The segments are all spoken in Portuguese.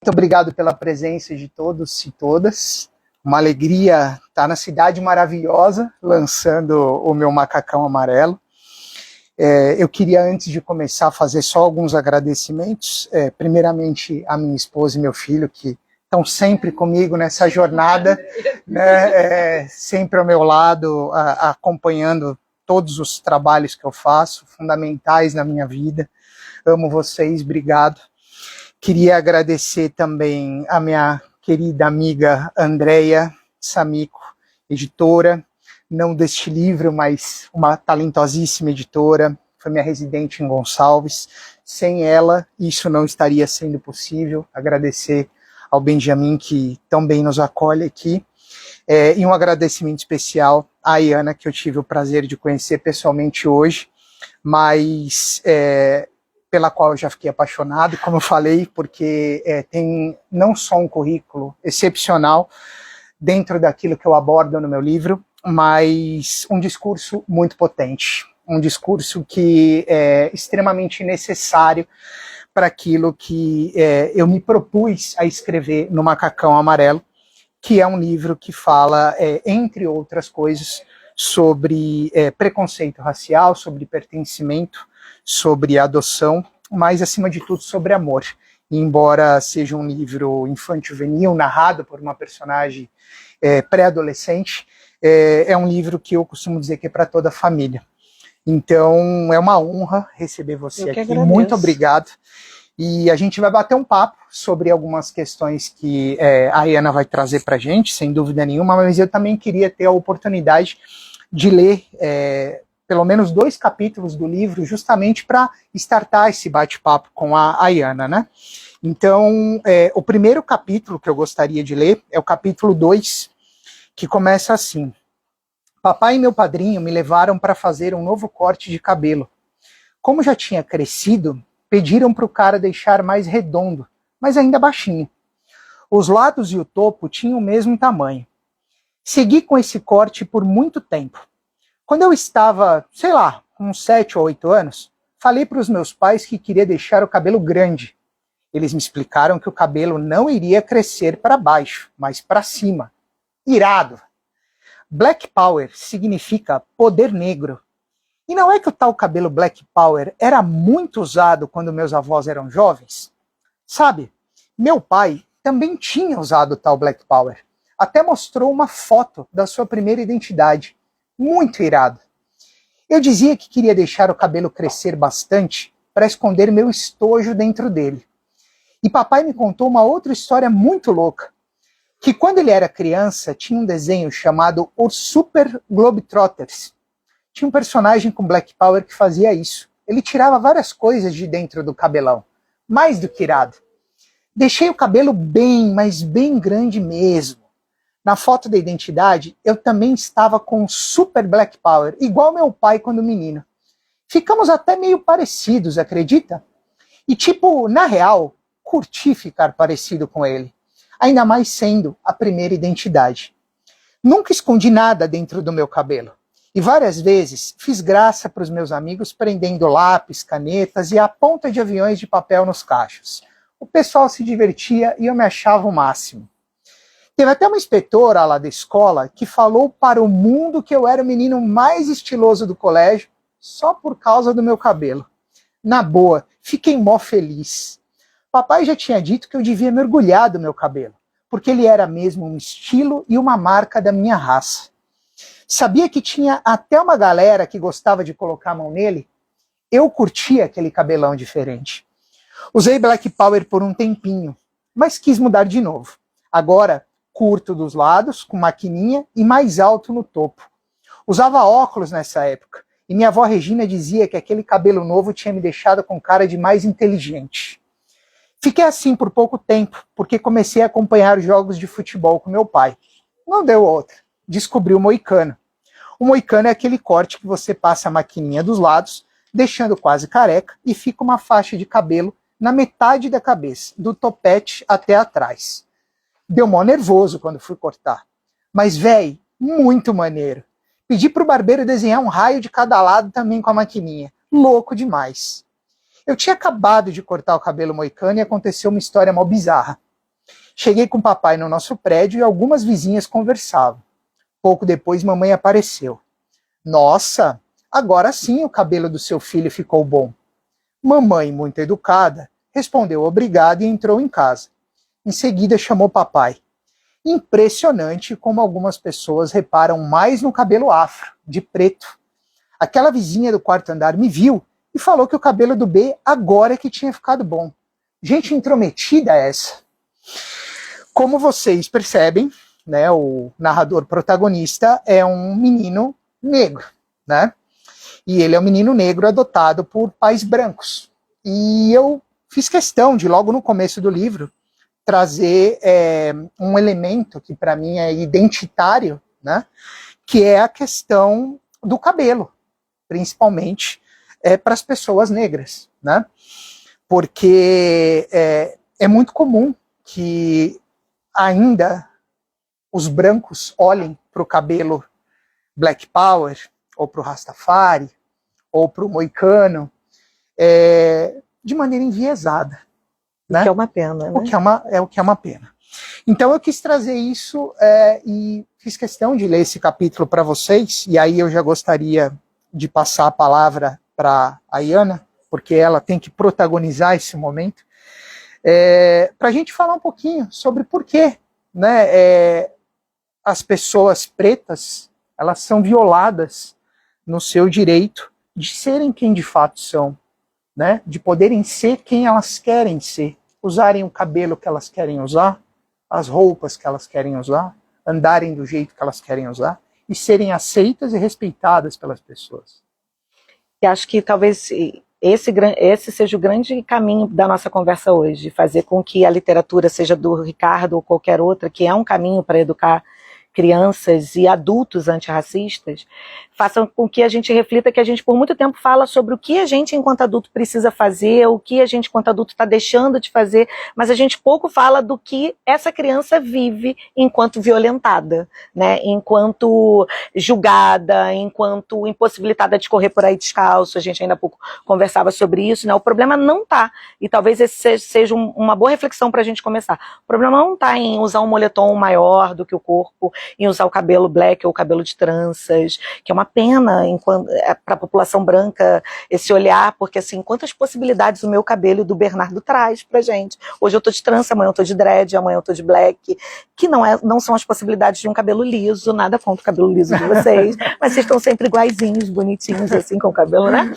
Muito obrigado pela presença de todos e todas. Uma alegria estar na cidade maravilhosa, lançando o meu macacão amarelo. Eu queria, antes de começar, fazer só alguns agradecimentos. Primeiramente, a minha esposa e meu filho, que estão sempre comigo nessa jornada, né, sempre ao meu lado, acompanhando todos os trabalhos que eu faço, fundamentais na minha vida. Amo vocês, obrigado. Queria agradecer também a minha querida amiga Andréia Samico, editora, não deste livro, mas uma talentosíssima editora, foi minha residente em Gonçalves. Sem ela, isso não estaria sendo possível. Agradecer ao Benjamin, que tão bem nos acolhe aqui. E um agradecimento especial à Iana, que eu tive o prazer de conhecer pessoalmente hoje, mas pela qual eu já fiquei apaixonado, como eu falei, porque tem não só um currículo excepcional dentro daquilo que eu abordo no meu livro, mas um discurso muito potente, um discurso que é extremamente necessário para aquilo que eu me propus a escrever no Macacão Amarelo, que é um livro que fala, entre outras coisas, sobre preconceito racial, sobre pertencimento, sobre adoção, mas, acima de tudo, sobre amor. E, embora seja um livro infanto-juvenil, narrado por uma personagem pré-adolescente, é um livro que eu costumo dizer que é para toda a família. Então, é uma honra receber você aqui. Agradeço. Muito obrigado. E a gente vai bater um papo sobre algumas questões que a Iana vai trazer para a gente, sem dúvida nenhuma, mas eu também queria ter a oportunidade de ler pelo menos 2 capítulos do livro, justamente para startar esse bate-papo com a Iana, né? Então, o primeiro capítulo que eu gostaria de ler é o capítulo 2, que começa assim: Papai e meu padrinho me levaram para fazer um novo corte de cabelo. Como já tinha crescido, pediram para o cara deixar mais redondo, mas ainda baixinho. Os lados e o topo tinham o mesmo tamanho. Segui com esse corte por muito tempo. Quando eu estava, sei lá, com uns 7 ou 8 anos, falei para os meus pais que queria deixar o cabelo grande. Eles me explicaram que o cabelo não iria crescer para baixo, mas para cima. Irado! Black Power significa poder negro. E não é que o tal cabelo Black Power era muito usado quando meus avós eram jovens? Sabe, meu pai também tinha usado o tal Black Power. Até mostrou uma foto da sua primeira identidade. Muito irado. Eu dizia que queria deixar o cabelo crescer bastante para esconder meu estojo dentro dele. E papai me contou uma outra história muito louca, que quando ele era criança tinha um desenho chamado Os Super Globetrotters. Tinha um personagem com Black Power que fazia isso. Ele tirava várias coisas de dentro do cabelão. Mais do que irado. Deixei o cabelo bem, mas bem grande mesmo. Na foto da identidade, eu também estava com Super Black Power, igual meu pai quando menino. Ficamos até meio parecidos, acredita? E tipo, na real, curti ficar parecido com ele. Ainda mais sendo a primeira identidade. Nunca escondi nada dentro do meu cabelo. E várias vezes fiz graça para os meus amigos prendendo lápis, canetas e a ponta de aviões de papel nos cachos. O pessoal se divertia e eu me achava o máximo. Teve até uma inspetora lá da escola que falou para o mundo que eu era o menino mais estiloso do colégio só por causa do meu cabelo. Na boa, fiquei mó feliz. Papai já tinha dito que eu devia me orgulhar do meu cabelo, porque ele era mesmo um estilo e uma marca da minha raça. Sabia que tinha até uma galera que gostava de colocar a mão nele? Eu curtia aquele cabelão diferente. Usei Black Power por um tempinho, mas quis mudar de novo. Agora, curto dos lados, com maquininha e mais alto no topo. Usava óculos nessa época, e minha avó Regina dizia que aquele cabelo novo tinha me deixado com cara de mais inteligente. Fiquei assim por pouco tempo, porque comecei a acompanhar os jogos de futebol com meu pai. Não deu outra. Descobri o moicano. O moicano é aquele corte que você passa a maquininha dos lados, deixando quase careca, e fica uma faixa de cabelo na metade da cabeça, do topete até atrás. Deu mó nervoso quando fui cortar. Mas, véi, muito maneiro. Pedi pro barbeiro desenhar um raio de cada lado também com a maquininha. Louco demais. Eu tinha acabado de cortar o cabelo moicano e aconteceu uma história mó bizarra. Cheguei com papai no nosso prédio e algumas vizinhas conversavam. Pouco depois, mamãe apareceu. Nossa, agora sim o cabelo do seu filho ficou bom. Mamãe, muito educada, respondeu obrigada e entrou em casa. Em seguida, chamou papai. Impressionante como algumas pessoas reparam mais no cabelo afro, de preto. Aquela vizinha do quarto andar me viu e falou que o cabelo do B agora é que tinha ficado bom. Gente intrometida essa. Como vocês percebem, né, o narrador protagonista é um menino negro, né? E ele é um menino negro adotado por pais brancos. E eu fiz questão de, logo no começo do livro, trazer um elemento que para mim é identitário, né? Que é a questão do cabelo, principalmente para as pessoas negras, né? Porque é muito comum que ainda os brancos olhem para o cabelo Black Power, ou para o Rastafari, ou para o moicano, de maneira enviesada. Né? O que é uma pena, né? O que é uma pena. Então eu quis trazer isso e fiz questão de ler esse capítulo para vocês, e aí eu já gostaria de passar a palavra para a Iana, porque ela tem que protagonizar esse momento, para a gente falar um pouquinho sobre por que, né, as pessoas pretas elas são violadas no seu direito de serem quem de fato são, né, de poderem ser quem elas querem ser, usarem o cabelo que elas querem usar, as roupas que elas querem usar, andarem do jeito que elas querem usar e serem aceitas e respeitadas pelas pessoas. E acho que talvez esse seja o grande caminho da nossa conversa hoje, fazer com que a literatura, seja do Ricardo ou qualquer outra, que é um caminho para educar crianças e adultos antirracistas, façam com que a gente reflita que a gente por muito tempo fala sobre o que a gente enquanto adulto precisa fazer, o que a gente enquanto adulto está deixando de fazer, mas a gente pouco fala do que essa criança vive enquanto violentada, né? Enquanto julgada, enquanto impossibilitada de correr por aí descalço. A gente ainda há pouco conversava sobre isso, né? O problema não está, e talvez esse seja uma boa reflexão para a gente começar, o problema não está em usar um moletom maior do que o corpo, em usar o cabelo black ou o cabelo de tranças, que é uma pena para a população branca esse olhar, porque assim, quantas possibilidades o meu cabelo e do Bernardo traz pra gente. Hoje eu tô de trança, amanhã eu tô de dread, amanhã eu tô de black, que não são as possibilidades de um cabelo liso, nada contra o cabelo liso de vocês, mas vocês estão sempre iguaizinhos, bonitinhos assim com o cabelo, né?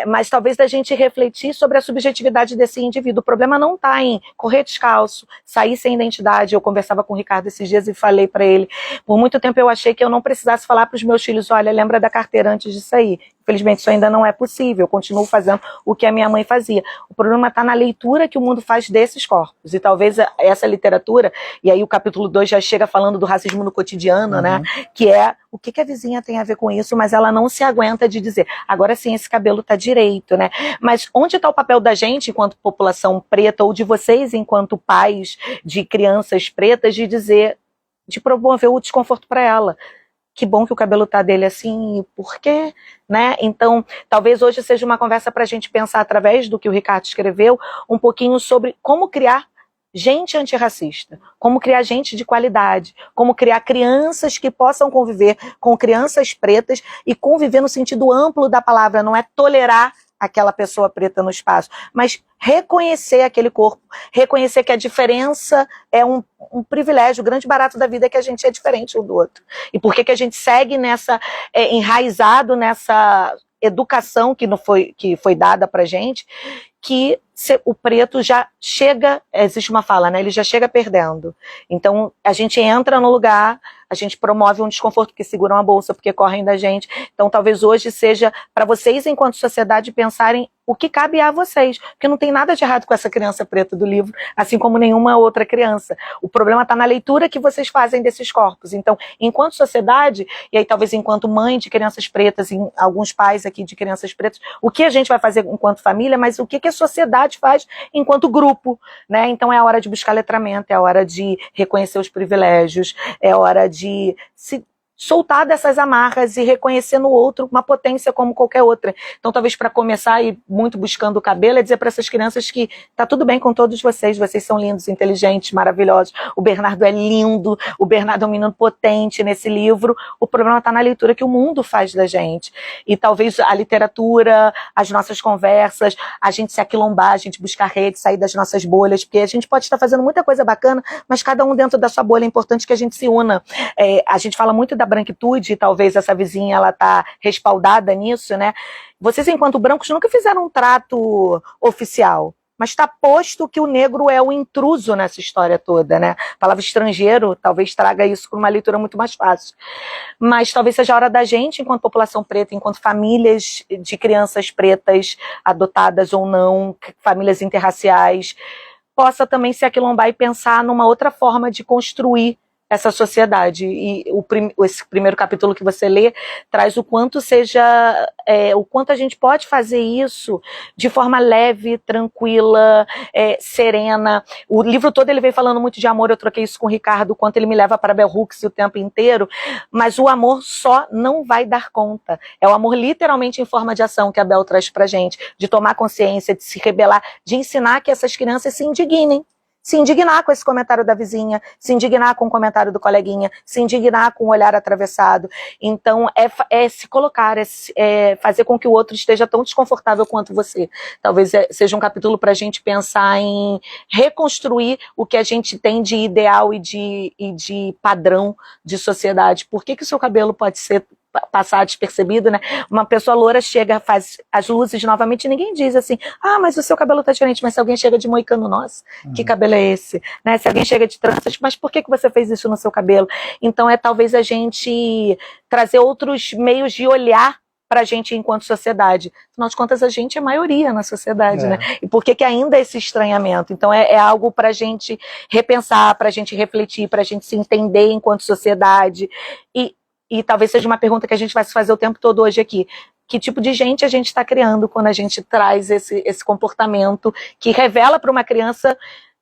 Mas talvez da gente refletir sobre a subjetividade desse indivíduo. O problema não tá em correr descalço, sair sem identidade. Eu conversava com o Ricardo esses dias e falei para ele, por muito tempo eu achei que eu não precisasse falar para os meus filhos, olha, lembra da carteira antes de sair. Infelizmente isso ainda não é possível, eu continuo fazendo o que a minha mãe fazia. O problema está na leitura que o mundo faz desses corpos, e talvez essa literatura, e aí o capítulo 2 já chega falando do racismo no cotidiano, né, que é o que a vizinha tem a ver com isso, mas ela não se aguenta de dizer, agora sim, esse cabelo tá direito, né, mas onde está o papel da gente enquanto população preta, ou de vocês enquanto pais de crianças pretas, de dizer, de promover o desconforto para ela. Que bom que o cabelo tá dele assim, por quê? Né? Então, talvez hoje seja uma conversa para a gente pensar, através do que o Ricardo escreveu, um pouquinho sobre como criar gente antirracista, como criar gente de qualidade, como criar crianças que possam conviver com crianças pretas e conviver no sentido amplo da palavra, não é tolerar aquela pessoa preta no espaço, mas reconhecer aquele corpo, reconhecer que a diferença é um privilégio, o grande barato da vida é que a gente é diferente um do outro. E por que a gente segue enraizado nessa educação que foi dada pra gente, que o preto já chega, existe uma fala, né? Ele já chega perdendo. Então, a gente entra no lugar, a gente promove um desconforto, porque seguram a bolsa, porque correm da gente. Então, talvez hoje seja para vocês, enquanto sociedade, pensarem o que cabe a vocês. Porque não tem nada de errado com essa criança preta do livro, assim como nenhuma outra criança. O problema está na leitura que vocês fazem desses corpos. Então, enquanto sociedade, e aí talvez enquanto mãe de crianças pretas, em alguns pais aqui de crianças pretas, o que a gente vai fazer enquanto família, mas o que a sociedade faz enquanto grupo, né? Então é a hora de buscar letramento, é a hora de reconhecer os privilégios, é a hora de se soltar dessas amarras e reconhecer no outro uma potência como qualquer outra. Então, talvez para começar e muito buscando o cabelo, é dizer para essas crianças que tá tudo bem com todos vocês são lindos, inteligentes, maravilhosos, o Bernardo é lindo, o Bernardo é um menino potente nesse livro, o problema está na leitura que o mundo faz da gente. E talvez a literatura, as nossas conversas, a gente se aquilombar, a gente buscar rede, sair das nossas bolhas, porque a gente pode estar fazendo muita coisa bacana, mas cada um dentro da sua bolha, é importante que a gente se una. A gente fala muito da branquitude, talvez essa vizinha ela tá respaldada nisso, né? Vocês, enquanto brancos, nunca fizeram um trato oficial, mas está posto que o negro é o intruso nessa história toda, né? A palavra estrangeiro talvez traga isso com uma leitura muito mais fácil. Mas talvez seja a hora da gente, enquanto população preta, enquanto famílias de crianças pretas, adotadas ou não, famílias interraciais, possa também se aquilombar e pensar numa outra forma de construir essa sociedade. E esse primeiro capítulo que você lê traz o quanto o quanto a gente pode fazer isso de forma leve, tranquila, serena. O livro todo ele vem falando muito de amor, eu troquei isso com o Ricardo, o quanto ele me leva para Bell Hooks o tempo inteiro, mas o amor só não vai dar conta. É o amor literalmente em forma de ação que a Bel traz pra gente, de tomar consciência, de se rebelar, de ensinar que essas crianças se indignem. Se indignar com esse comentário da vizinha, se indignar com o comentário do coleguinha, se indignar com o olhar atravessado. Então, é se colocar, é fazer com que o outro esteja tão desconfortável quanto você. Talvez seja um capítulo para a gente pensar em reconstruir o que a gente tem de ideal e de padrão de sociedade. Por que o seu cabelo pode passar despercebido, né? Uma pessoa loura chega, faz as luzes novamente e ninguém diz assim, mas o seu cabelo tá diferente, mas se alguém chega de moicano, nossa, que cabelo é esse? Né? Se alguém chega de tranças, mas por que você fez isso no seu cabelo? Então talvez a gente trazer outros meios de olhar para a gente enquanto sociedade. Afinal de contas, a gente é maioria na sociedade, né? E por que ainda esse estranhamento? Então é algo para a gente repensar, para a gente refletir, para a gente se entender enquanto sociedade. E talvez seja uma pergunta que a gente vai se fazer o tempo todo hoje aqui. Que tipo de gente a gente está criando quando a gente traz esse comportamento que revela para uma criança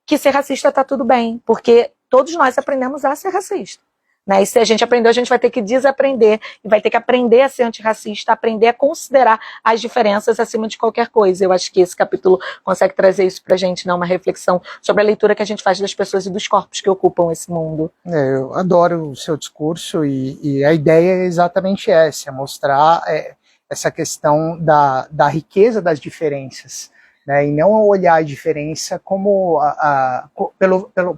que ser racista está tudo bem? Porque todos nós aprendemos a ser racista. Né? E se a gente aprendeu, a gente vai ter que desaprender e vai ter que aprender a ser antirracista, aprender a considerar as diferenças acima de qualquer coisa. Eu acho que esse capítulo consegue trazer isso pra gente, né? Uma reflexão sobre a leitura que a gente faz das pessoas e dos corpos que ocupam esse mundo. Eu adoro o seu discurso e a ideia é exatamente essa, mostrar essa questão da riqueza das diferenças. Né, e não olhar a diferença como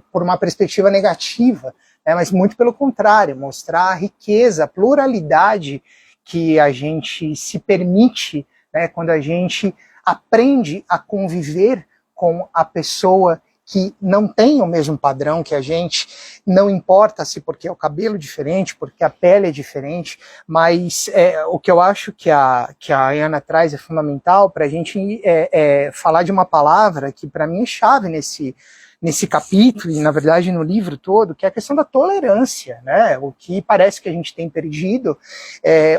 por uma perspectiva negativa, mas muito pelo contrário, mostrar a riqueza, a pluralidade que a gente se permite, né, quando a gente aprende a conviver com a pessoa que não tem o mesmo padrão que a gente, não importa se porque é o cabelo diferente, porque a pele é diferente, mas o que eu acho que a Ana traz é fundamental para a gente falar de uma palavra que para mim é chave nesse capítulo e na verdade no livro todo, que é a questão da tolerância, né? O que parece que a gente tem perdido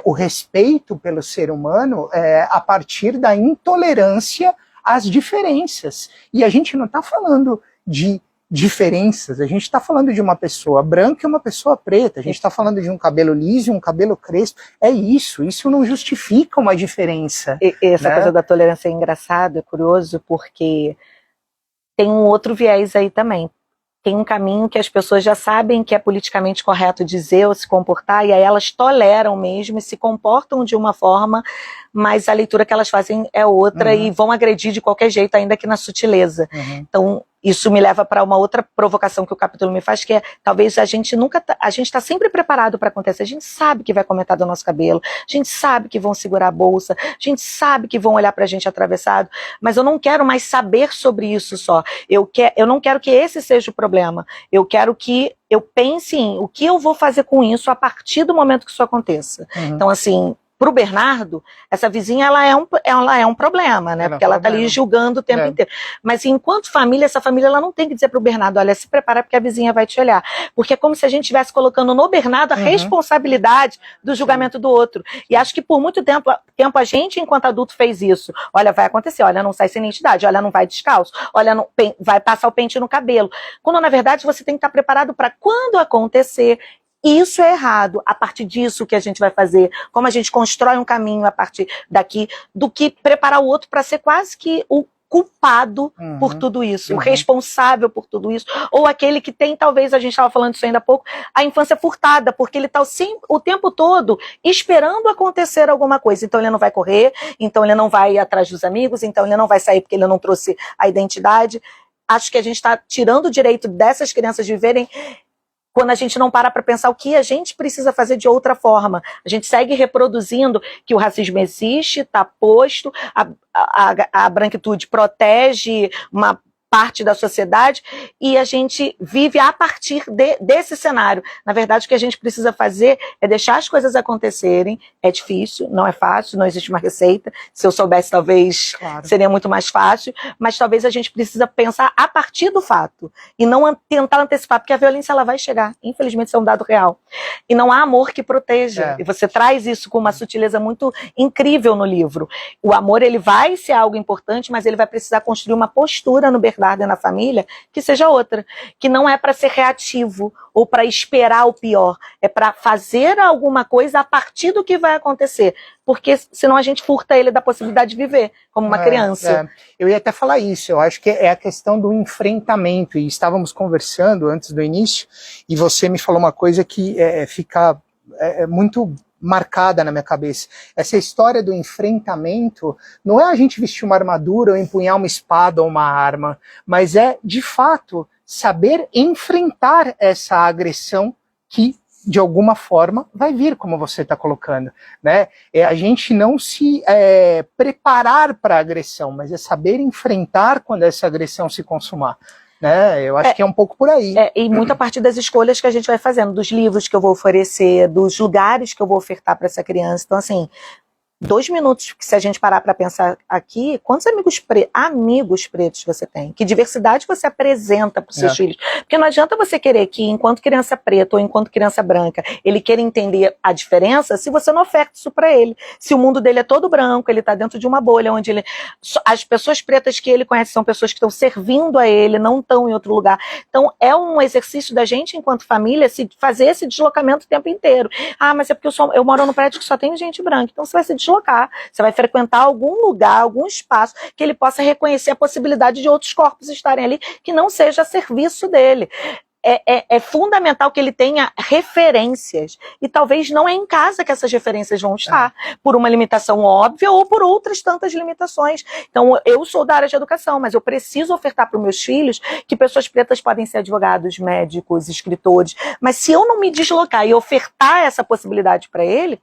o respeito pelo ser humano a partir da intolerância às diferenças. E a gente não está falando de diferenças, a gente está falando de uma pessoa branca e uma pessoa preta, a gente está falando de um cabelo liso e um cabelo crespo, isso não justifica uma diferença. E essa coisa da tolerância é engraçado, é curioso, porque tem um outro viés aí também. Tem um caminho que as pessoas já sabem que é politicamente correto dizer ou se comportar, e aí elas toleram mesmo e se comportam de uma forma, mas a leitura que elas fazem é outra e vão agredir de qualquer jeito, ainda que na sutileza. Então, isso me leva para uma outra provocação que o capítulo me faz, que é, talvez a gente está sempre preparado para acontecer, a gente sabe que vai comentar do nosso cabelo, a gente sabe que vão segurar a bolsa, a gente sabe que vão olhar para a gente atravessado, mas eu não quero mais saber sobre isso só, eu não quero que esse seja o problema, eu quero que eu pense em o que eu vou fazer com isso a partir do momento que isso aconteça. Então, assim, pro Bernardo, essa vizinha ela é um problema, né? Porque ela tá ali julgando o tempo inteiro. Mas enquanto família, essa família ela não tem que dizer pro Bernardo, olha, se prepara porque a vizinha vai te olhar. Porque é como se a gente estivesse colocando no Bernardo a responsabilidade do julgamento do outro. E acho que por muito tempo a gente, enquanto adulto, fez isso. Olha, vai acontecer, olha, não sai sem identidade, olha, não vai descalço, olha, não, vai passar o pente no cabelo. Quando, na verdade, você tem que estar preparado para quando acontecer, E isso é errado. A partir disso que a gente vai fazer, como a gente constrói um caminho a partir daqui, do que preparar o outro para ser quase que o culpado por tudo isso, o responsável por tudo isso, ou aquele que tem, talvez, a gente estava falando isso ainda há pouco, a infância furtada, porque ele está o tempo todo esperando acontecer alguma coisa. Então ele não vai correr, então ele não vai atrás dos amigos, então ele não vai sair porque ele não trouxe a identidade. Acho que a gente está tirando o direito dessas crianças de viverem quando a gente não para pensar o que a gente precisa fazer de outra forma. A gente segue reproduzindo que o racismo existe, está posto, a branquitude protege uma parte da sociedade e a gente vive a partir desse cenário. Na verdade, o que a gente precisa fazer é deixar as coisas acontecerem. É difícil, não é fácil, não existe uma receita. Se eu soubesse, talvez seria muito mais fácil, mas talvez a gente precisa pensar a partir do fato e não tentar antecipar, porque a violência ela vai chegar. Infelizmente, isso é um dado real. E não há amor que proteja. E você traz isso com uma sutileza muito incrível no livro. O amor, ele vai ser algo importante, mas ele vai precisar construir uma postura no berço na família, que seja outra, que não é para ser reativo ou para esperar o pior, é para fazer alguma coisa a partir do que vai acontecer, porque senão a gente furta ele da possibilidade de viver como uma criança. Eu ia até falar isso, eu acho que é a questão do enfrentamento, e estávamos conversando antes do início, e você me falou uma coisa que fica muito marcada na minha cabeça. Essa história do enfrentamento não é a gente vestir uma armadura ou empunhar uma espada ou uma arma, mas é, de fato, saber enfrentar essa agressão que, de alguma forma, vai vir, como você está colocando, né? É a gente não se preparar para a agressão, mas é saber enfrentar quando essa agressão se consumar. Né? Eu acho que é um pouco por aí. E muita parte das escolhas que a gente vai fazendo, dos livros que eu vou oferecer, dos lugares que eu vou ofertar para essa criança. Então, assim, 2 minutos, que se a gente parar para pensar aqui, quantos amigos pretos você tem? Que diversidade você apresenta para os seus filhos? Porque não adianta você querer que, enquanto criança preta ou enquanto criança branca, ele queira entender a diferença se você não oferta isso para ele. Se o mundo dele é todo branco, ele está dentro de uma bolha onde as pessoas pretas que ele conhece são pessoas que estão servindo a ele, não estão em outro lugar. Então, é um exercício da gente, enquanto família, fazer esse deslocamento o tempo inteiro. Ah, mas é porque eu moro num prédio que só tem gente branca, então você vai se deslocar. Você vai frequentar algum lugar, algum espaço que ele possa reconhecer a possibilidade de outros corpos estarem ali que não seja a serviço dele. É fundamental que ele tenha referências e talvez não é em casa que essas referências vão estar, por uma limitação óbvia ou por outras tantas limitações. Então, eu sou da área de educação, mas eu preciso ofertar para os meus filhos que pessoas pretas podem ser advogados, médicos, escritores, mas se eu não me deslocar e ofertar essa possibilidade para ele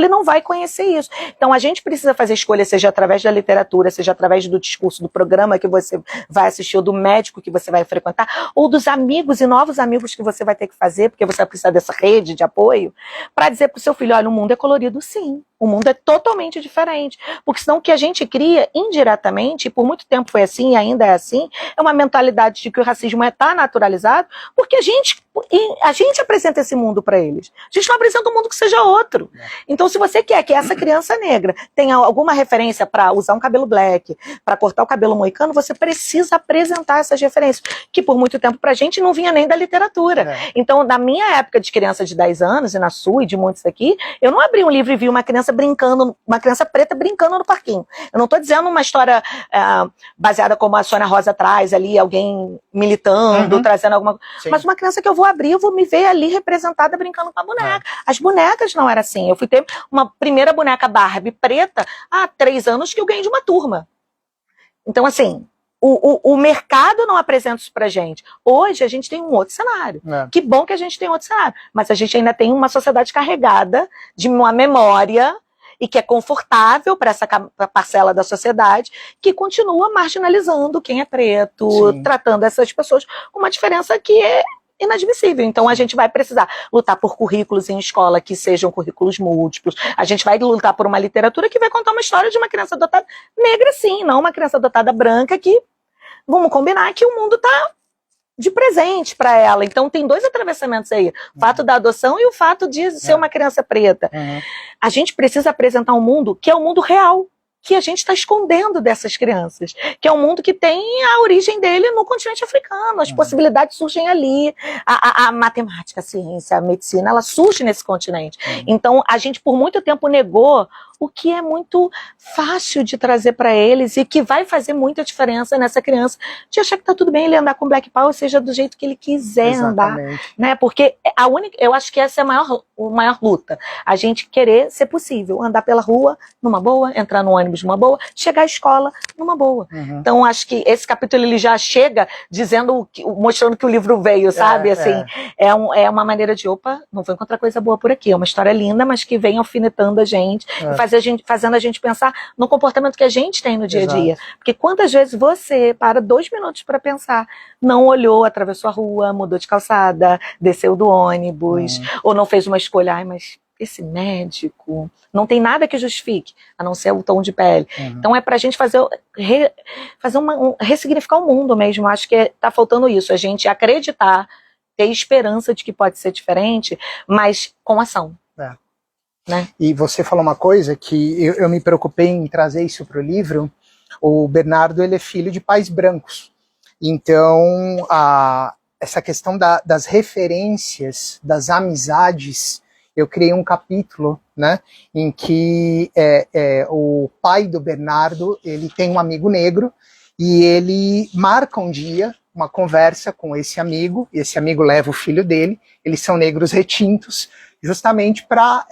não vai conhecer isso. Então, a gente precisa fazer escolha, seja através da literatura, seja através do discurso, do programa que você vai assistir, ou do médico que você vai frequentar, ou dos amigos e novos amigos que você vai ter que fazer, porque você vai precisar dessa rede de apoio, para dizer para o seu filho, olha, o mundo é colorido sim. O mundo é totalmente diferente. Porque senão o que a gente cria indiretamente, e por muito tempo foi assim e ainda é assim, é uma mentalidade de que o racismo está naturalizado, porque a gente apresenta esse mundo para eles. A gente não apresenta um mundo que seja outro. Então, se você quer que essa criança negra tenha alguma referência para usar um cabelo black, para cortar o cabelo moicano, você precisa apresentar essas referências, que por muito tempo pra gente não vinha nem da literatura. Então, na minha época de criança de 10 anos, e na sua e de muitos aqui, eu não abri um livro e vi uma criança brincando, uma criança preta brincando no parquinho. Eu não estou dizendo uma história baseada como a Sônia Rosa traz ali, alguém militando, trazendo alguma coisa, mas uma criança que eu vou abrir, eu vou me ver ali representada brincando com a boneca. As bonecas não era assim. Eu fui ter uma primeira boneca Barbie preta há 3 anos que eu ganhei de uma turma. Então, assim, o mercado não apresenta isso pra gente. Hoje a gente tem um outro cenário. Que bom que a gente tem outro cenário. Mas a gente ainda tem uma sociedade carregada de uma memória e que é confortável para essa parcela da sociedade que continua marginalizando quem é preto, tratando essas pessoas com uma diferença que é inadmissível. Então a gente vai precisar lutar por currículos em escola que sejam currículos múltiplos. A gente vai lutar por uma literatura que vai contar uma história de uma criança adotada negra, sim, não uma criança adotada branca que, vamos combinar, que o mundo está de presente para ela. Então tem 2 atravessamentos aí. O fato da adoção e o fato de ser uma criança preta. A gente precisa apresentar um mundo que é o mundo real. que a gente está escondendo dessas crianças, que é um mundo que tem a origem dele no continente africano, as possibilidades surgem ali, a matemática, a ciência, a medicina, ela surge nesse continente. Então, a gente por muito tempo negou o que é muito fácil de trazer para eles e que vai fazer muita diferença nessa criança, de achar que tá tudo bem ele andar com Black Power, seja do jeito que ele quiser andar, né? Porque eu acho que essa é a maior luta, a gente querer ser possível, andar pela rua numa boa, entrar no ônibus numa boa, chegar à escola numa boa. Então, acho que esse capítulo ele já chega dizendo, mostrando que o livro veio, sabe? É uma maneira de, opa, não vou encontrar coisa boa por aqui, é uma história linda, mas que vem alfinetando a gente, fazendo a gente pensar no comportamento que a gente tem no dia a dia. Porque quantas vezes você para 2 minutos para pensar, não olhou, atravessou a rua, mudou de calçada, desceu do ônibus, ou não fez uma escolha, ai, mas esse médico, não tem nada que justifique, a não ser o tom de pele. Então é pra gente ressignificar o mundo mesmo. Acho que tá faltando isso, a gente acreditar, ter esperança de que pode ser diferente, mas com ação. Né? E você falou uma coisa que eu me preocupei em trazer isso para o livro. O Bernardo, ele é filho de pais brancos. Então, essa questão das referências, das amizades, eu criei um capítulo, né, em que o pai do Bernardo, ele tem um amigo negro e ele marca um dia uma conversa com esse amigo leva o filho dele, eles são negros retintos, justamente para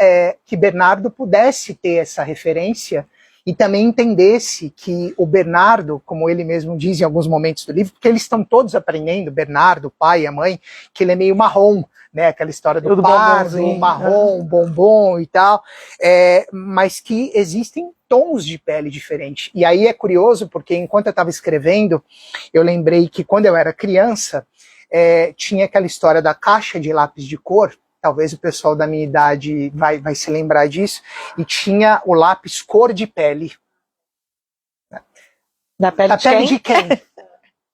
que Bernardo pudesse ter essa referência e também entendesse que o Bernardo, como ele mesmo diz em alguns momentos do livro, porque eles estão todos aprendendo, Bernardo, o pai e a mãe, que ele é meio marrom, né, aquela história do pardo, marrom, bombom e tal, mas que existem tons de pele diferentes. E aí é curioso, porque enquanto eu estava escrevendo, eu lembrei que quando eu era criança, tinha aquela história da caixa de lápis de cor, talvez o pessoal da minha idade vai se lembrar disso, e tinha o lápis cor de pele. Da pele de quem?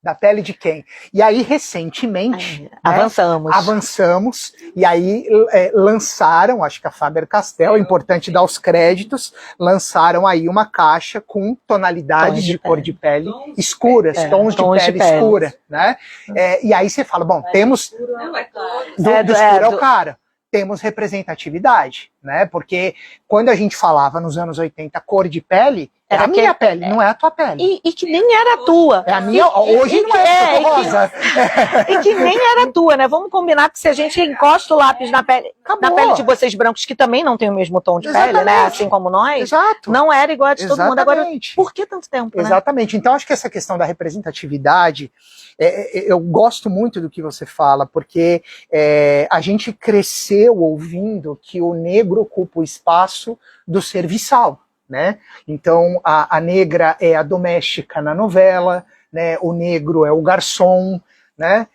Da pele de quem? E aí, recentemente, avançamos, e aí lançaram, acho que a Faber-Castell, é importante dar os créditos, lançaram aí uma caixa com tonalidades de cor de pele escuras, tons de pele escura, né? E aí você fala, bom, temos... Do escuro é o cara. Temos representatividade, né? Porque quando a gente falava nos anos 80 cor de pele, era a minha pele, não é a tua pele. E que nem era a tua. É a minha, hoje não é rosa. E que nem era a tua, né? Vamos combinar que se a gente encosta o lápis na pele de vocês brancos, que também não tem o mesmo tom de pele, né? Assim como nós, não era igual a de todo mundo. Agora, por que tanto tempo, né? Exatamente. Então, acho que essa questão da representatividade, eu gosto muito do que você fala, porque a gente cresceu ouvindo que o negro ocupa o espaço do serviçal, né? Então a negra é a doméstica na novela, né? O negro é o garçom, né?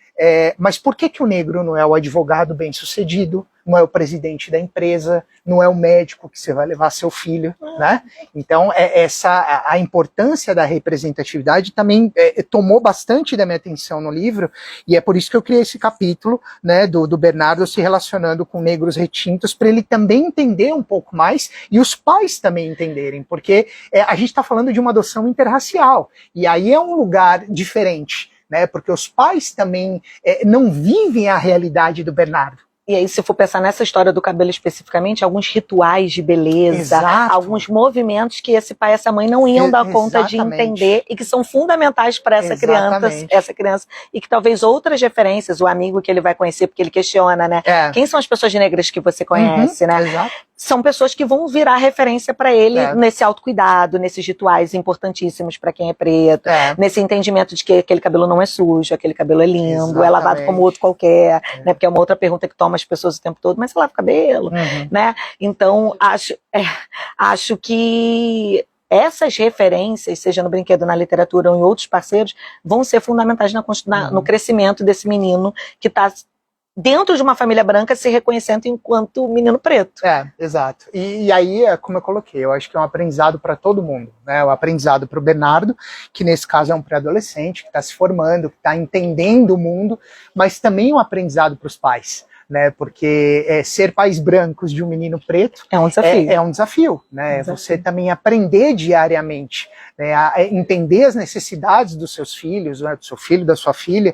Mas por que o negro não é o advogado bem-sucedido, não é o presidente da empresa, não é o médico que você vai levar seu filho, né? Então a importância da representatividade também tomou bastante da minha atenção no livro, e é por isso que eu criei esse capítulo, né, do Bernardo se relacionando com negros retintos, para ele também entender um pouco mais, e os pais também entenderem, porque a gente está falando de uma adoção interracial, e aí é um lugar diferente, né, porque os pais também não vivem a realidade do Bernardo. E aí, se for pensar nessa história do cabelo especificamente, alguns rituais de beleza, alguns movimentos que esse pai e essa mãe não iam dar conta de entender e que são fundamentais para essa criança, e que talvez outras referências, o amigo que ele vai conhecer, porque ele questiona, né? Quem são as pessoas negras que você conhece, né? São pessoas que vão virar referência para ele nesse autocuidado, nesses rituais importantíssimos para quem é preto, nesse entendimento de que aquele cabelo não é sujo, aquele cabelo é lindo, é lavado como outro qualquer, né? Porque é uma outra pergunta que toma as pessoas o tempo todo, mas você lava o cabelo, né? Então, acho que essas referências, seja no brinquedo, na literatura ou em outros parceiros, vão ser fundamentais no crescimento desse menino que está dentro de uma família branca se reconhecendo enquanto menino preto. Exato. E aí, como eu coloquei, eu acho que é um aprendizado para todo mundo, né? O aprendizado para o Bernardo, que nesse caso é um pré-adolescente, que está se formando, que está entendendo o mundo, mas também um aprendizado para os pais, né? Porque ser pais brancos de um menino preto é um desafio. É um desafio, né? Você também aprender diariamente, né, a entender as necessidades dos seus filhos, né, do seu filho, da sua filha,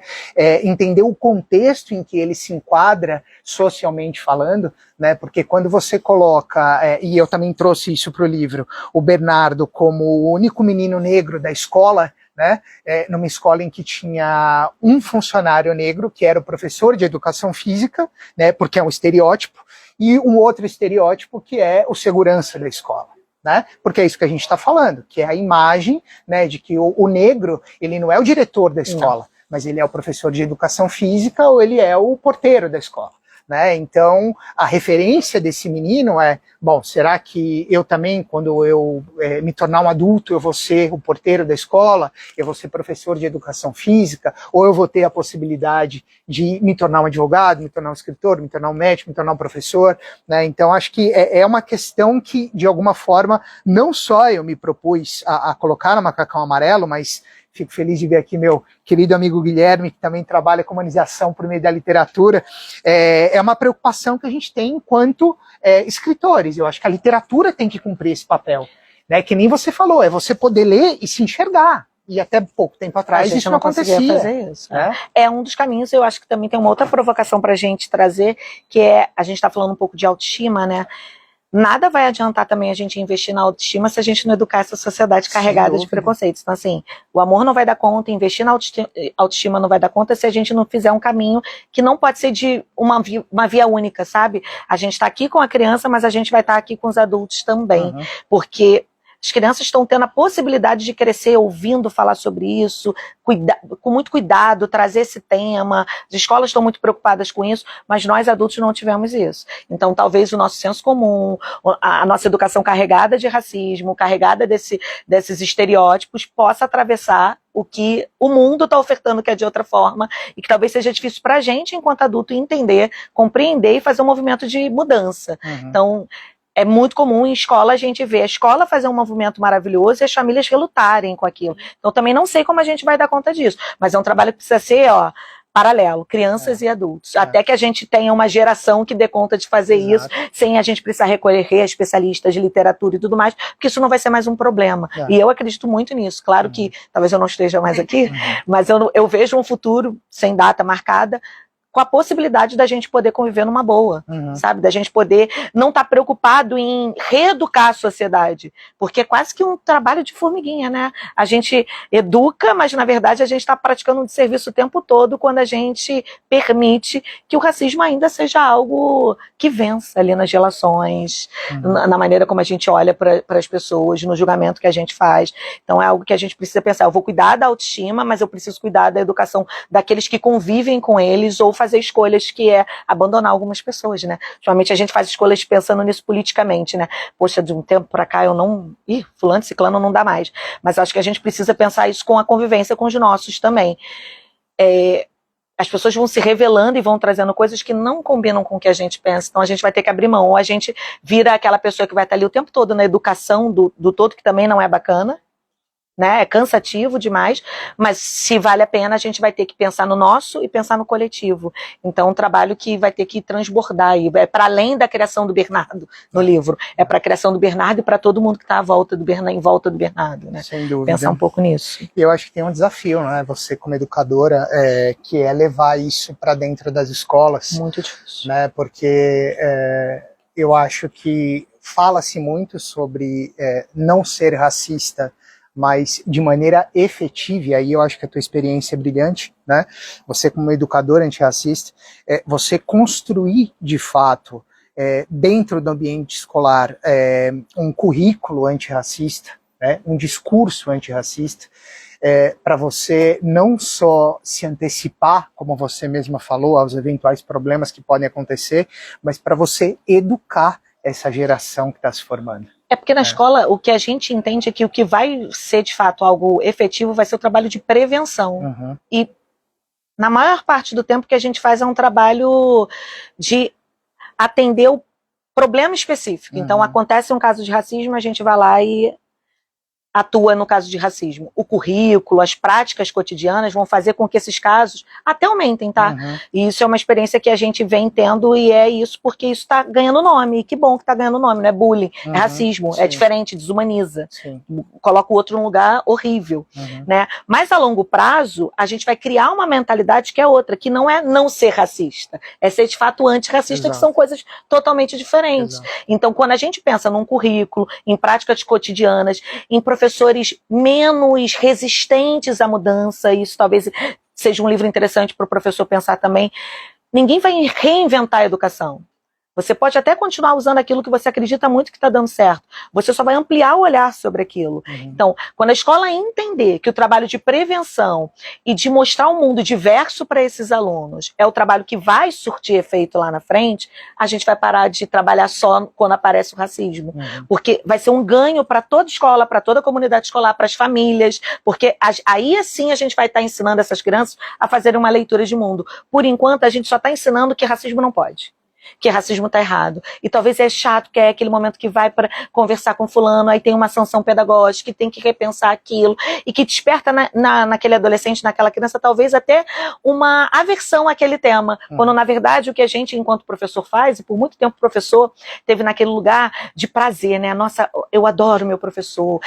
entender o contexto em que ele se enquadra socialmente falando, né? Porque quando você coloca, e eu também trouxe isso para o livro, o Bernardo como o único menino negro da escola, né, numa escola em que tinha um funcionário negro, que era o professor de educação física, né, porque é um estereótipo, e um outro estereótipo que é o segurança da escola. Né? Porque é isso que a gente está falando, que é a imagem, né, de que o negro, ele não é o diretor da escola, mas ele é o professor de educação física ou ele é o porteiro da escola. Né? Então, a referência desse menino é, bom, será que eu também, quando eu me tornar um adulto, eu vou ser o porteiro da escola, eu vou ser professor de educação física, ou eu vou ter a possibilidade de me tornar um advogado, me tornar um escritor, me tornar um médico, me tornar um professor, né? Então, acho que é uma questão que, de alguma forma, não só eu me propus a colocar no Macacão Amarelo, mas fico feliz de ver aqui meu querido amigo Guilherme, que também trabalha com humanização por meio da literatura. É uma preocupação que a gente tem enquanto escritores. Eu acho que a literatura tem que cumprir esse papel. Né? Que nem você falou, é você poder ler e se enxergar. E até pouco tempo atrás isso não acontecia. Fazer isso, né? É um dos caminhos. Eu acho que também tem uma outra provocação para a gente trazer, que é, a gente está falando um pouco de autoestima, né? Nada vai adiantar também a gente investir na autoestima se a gente não educar essa sociedade carregada de preconceitos. Então, assim, o amor não vai dar conta, investir na autoestima não vai dar conta se a gente não fizer um caminho que não pode ser de uma via única, sabe? A gente está aqui com a criança, mas a gente vai estar aqui com os adultos também. Porque as crianças estão tendo a possibilidade de crescer ouvindo falar sobre isso, com muito cuidado, trazer esse tema. As escolas estão muito preocupadas com isso, mas nós adultos não tivemos isso. Então, talvez o nosso senso comum, a nossa educação carregada de racismo, carregada desses estereótipos, possa atravessar o que o mundo está ofertando, que é de outra forma, e que talvez seja difícil para a gente, enquanto adulto, entender, compreender e fazer um movimento de mudança. Então, é muito comum em escola a gente ver a escola fazer um movimento maravilhoso e as famílias relutarem com aquilo. Então também não sei como a gente vai dar conta disso, mas é um trabalho que precisa ser, paralelo, crianças e adultos. Até que a gente tenha uma geração que dê conta de fazer isso, sem a gente precisar recorrer a especialistas de literatura e tudo mais, porque isso não vai ser mais um problema. E eu acredito muito nisso. Claro que talvez eu não esteja mais aqui, mas eu vejo um futuro sem data marcada, com a possibilidade da gente poder conviver numa boa, sabe? Da gente poder não estar preocupado em reeducar a sociedade, porque é quase que um trabalho de formiguinha, né? A gente educa, mas na verdade a gente está praticando um desserviço o tempo todo quando a gente permite que o racismo ainda seja algo que vença ali nas relações, na maneira como a gente olha para as pessoas, no julgamento que a gente faz. Então é algo que a gente precisa pensar. Eu vou cuidar da autoestima, mas eu preciso cuidar da educação daqueles que convivem com eles, ou fazer escolhas que é abandonar algumas pessoas, né? Ultimamente a gente faz escolhas pensando nisso politicamente, né? Poxa, de um tempo pra cá eu não... fulano, ciclano não dá mais. Mas acho que a gente precisa pensar isso com a convivência com os nossos também. As pessoas vão se revelando e vão trazendo coisas que não combinam com o que a gente pensa. Então a gente vai ter que abrir mão. Ou a gente vira aquela pessoa que vai estar ali o tempo todo na educação do todo, que também não é bacana, né? É cansativo demais, mas se vale a pena, a gente vai ter que pensar no nosso e pensar no coletivo. Então, um trabalho que vai ter que transbordar aí, é para além da criação do Bernardo no livro, é para a criação do Bernardo e para todo mundo que está em volta do Bernardo, né? Sem dúvida. Pensar um pouco nisso. Eu acho que tem um desafio, né? Você como educadora, que é levar isso para dentro das escolas. Muito difícil. Né? Porque eu acho que fala-se muito sobre não ser racista, mas de maneira efetiva, e aí eu acho que a tua experiência é brilhante, né? Você como educador antirracista, você construir de fato, dentro do ambiente escolar, um currículo antirracista, né? Um discurso antirracista, para você não só se antecipar, como você mesma falou, aos eventuais problemas que podem acontecer, mas para você educar essa geração que está se formando. É porque na escola o que a gente entende é que o que vai ser de fato algo efetivo vai ser o trabalho de prevenção. E na maior parte do tempo que a gente faz é um trabalho de atender o problema específico. Então acontece um caso de racismo, a gente vai lá e atua no caso de racismo? O currículo, as práticas cotidianas vão fazer com que esses casos até aumentem, tá? E isso é uma experiência que a gente vem tendo, e é isso porque isso está ganhando nome. E que bom que está ganhando nome, não é bullying, é racismo, é diferente, desumaniza. Coloca o outro num lugar horrível, né? Mas a longo prazo, a gente vai criar uma mentalidade que é outra, que não é não ser racista, é ser de fato antirracista, que são coisas totalmente diferentes. Então, quando a gente pensa num currículo, em práticas cotidianas, em professores menos resistentes à mudança, isso talvez seja um livro interessante para o professor pensar também. Ninguém vai reinventar a educação. Você pode até continuar usando aquilo que você acredita muito que está dando certo. Você só vai ampliar o olhar sobre aquilo. Então, quando a escola entender que o trabalho de prevenção e de mostrar um mundo diverso para esses alunos é o trabalho que vai surtir efeito lá na frente, a gente vai parar de trabalhar só quando aparece o racismo. Porque vai ser um ganho para toda escola, para toda a comunidade escolar, para as famílias, porque aí assim a gente vai estar ensinando essas crianças a fazerem uma leitura de mundo. Por enquanto, a gente só está ensinando que racismo não pode. Que racismo está errado. E talvez é chato, que é aquele momento que vai para conversar com fulano, aí tem uma sanção pedagógica, que tem que repensar aquilo, e que desperta naquele adolescente, naquela criança, talvez até uma aversão àquele tema. Quando, na verdade, o que a gente, enquanto professor, faz, e por muito tempo o professor teve naquele lugar de prazer, né? Nossa, eu adoro meu professor.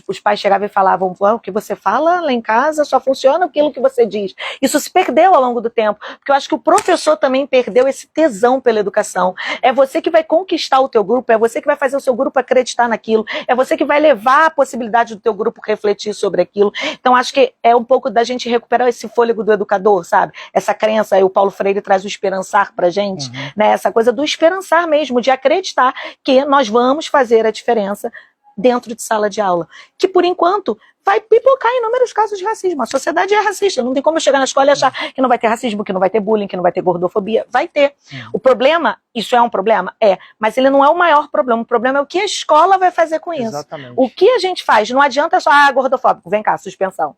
Os pais chegavam e falavam, o que você fala lá em casa só funciona aquilo que você diz. Isso se perdeu ao longo do tempo, porque eu acho que o professor também perdeu esse tesão pela educação. É você que vai conquistar o teu grupo, é você que vai fazer o seu grupo acreditar naquilo, é você que vai levar a possibilidade do teu grupo refletir sobre aquilo. Então acho que é um pouco da gente recuperar esse fôlego do educador, sabe? Essa crença, aí o Paulo Freire traz o esperançar pra gente, né? Essa coisa do esperançar mesmo, de acreditar que nós vamos fazer a diferença dentro de sala de aula, que por enquanto vai pipocar inúmeros casos de racismo. A sociedade é racista, não tem como eu chegar na escola e achar que não vai ter racismo, que não vai ter bullying, que não vai ter gordofobia. Vai ter. O problema, isso é um problema? É, mas ele não é o maior problema. O problema é o que a escola vai fazer com isso. O que a gente faz? Não adianta só, gordofóbico, vem cá, suspensão.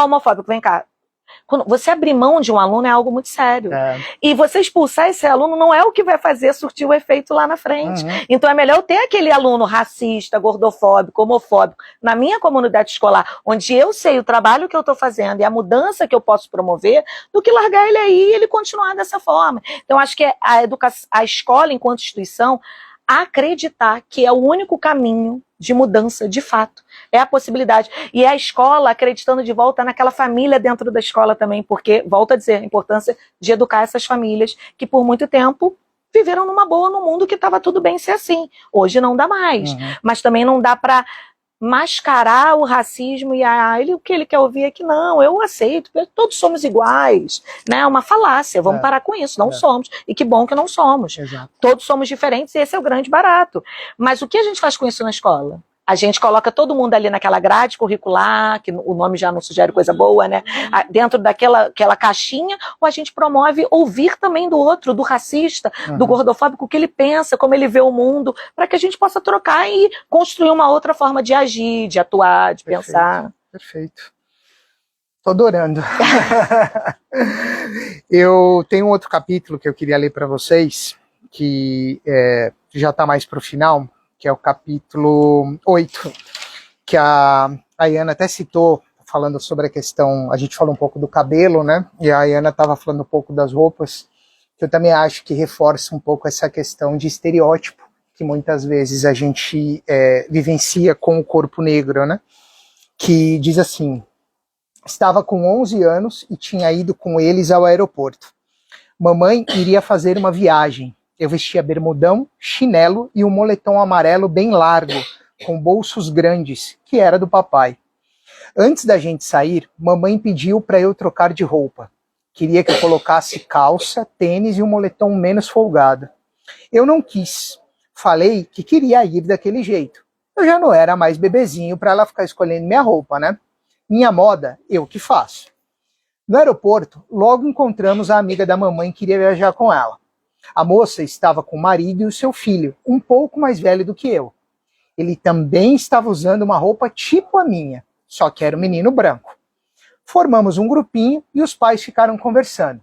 Homofóbico, vem cá. Quando você abrir mão de um aluno é algo muito sério. E você expulsar esse aluno não é o que vai fazer surtir o efeito lá na frente. Então é melhor eu ter aquele aluno racista, gordofóbico, homofóbico na minha comunidade escolar, onde eu sei o trabalho que eu estou fazendo e a mudança que eu posso promover, do que largar ele aí e ele continuar dessa forma. Então acho que a escola, enquanto instituição, acreditar que é o único caminho de mudança, de fato. É a possibilidade. E é a escola acreditando de volta naquela família dentro da escola também, porque, volto a dizer, a importância de educar essas famílias que por muito tempo viveram numa boa no mundo que estava tudo bem ser assim. Hoje não dá mais. Mas também não dá para mascarar o racismo e o que ele quer ouvir é que não, eu aceito, todos somos iguais, né? É uma falácia, vamos parar com isso, não somos, e que bom que não somos. Todos somos diferentes e esse é o grande barato. Mas o que a gente faz com isso na escola? A gente coloca todo mundo ali naquela grade curricular, que o nome já não sugere coisa boa, né? Dentro daquela caixinha, ou a gente promove ouvir também do outro, do racista, do gordofóbico, o que ele pensa, como ele vê o mundo, para que a gente possa trocar e construir uma outra forma de agir, de atuar, de pensar. Perfeito. Tô adorando. Eu tenho outro capítulo que eu queria ler para vocês, que já está mais para o final, que é o capítulo 8, que a Ayana até citou, falando sobre a questão, a gente falou um pouco do cabelo, né? E a Ayana estava falando um pouco das roupas, que eu também acho que reforça um pouco essa questão de estereótipo, que muitas vezes a gente vivencia com o corpo negro, né? Que diz assim: estava com 11 anos e tinha ido com eles ao aeroporto. Mamãe iria fazer uma viagem. Eu vestia bermudão, chinelo e um moletom amarelo bem largo, com bolsos grandes, que era do papai. Antes da gente sair, mamãe pediu para eu trocar de roupa. Queria que eu colocasse calça, tênis e um moletom menos folgado. Eu não quis. Falei que queria ir daquele jeito. Eu já não era mais bebezinho para ela ficar escolhendo minha roupa, né? Minha moda, eu que faço. No aeroporto, logo encontramos a amiga da mamãe que queria viajar com ela. A moça estava com o marido e o seu filho, um pouco mais velho do que eu. Ele também estava usando uma roupa tipo a minha, só que era um menino branco. Formamos um grupinho e os pais ficaram conversando.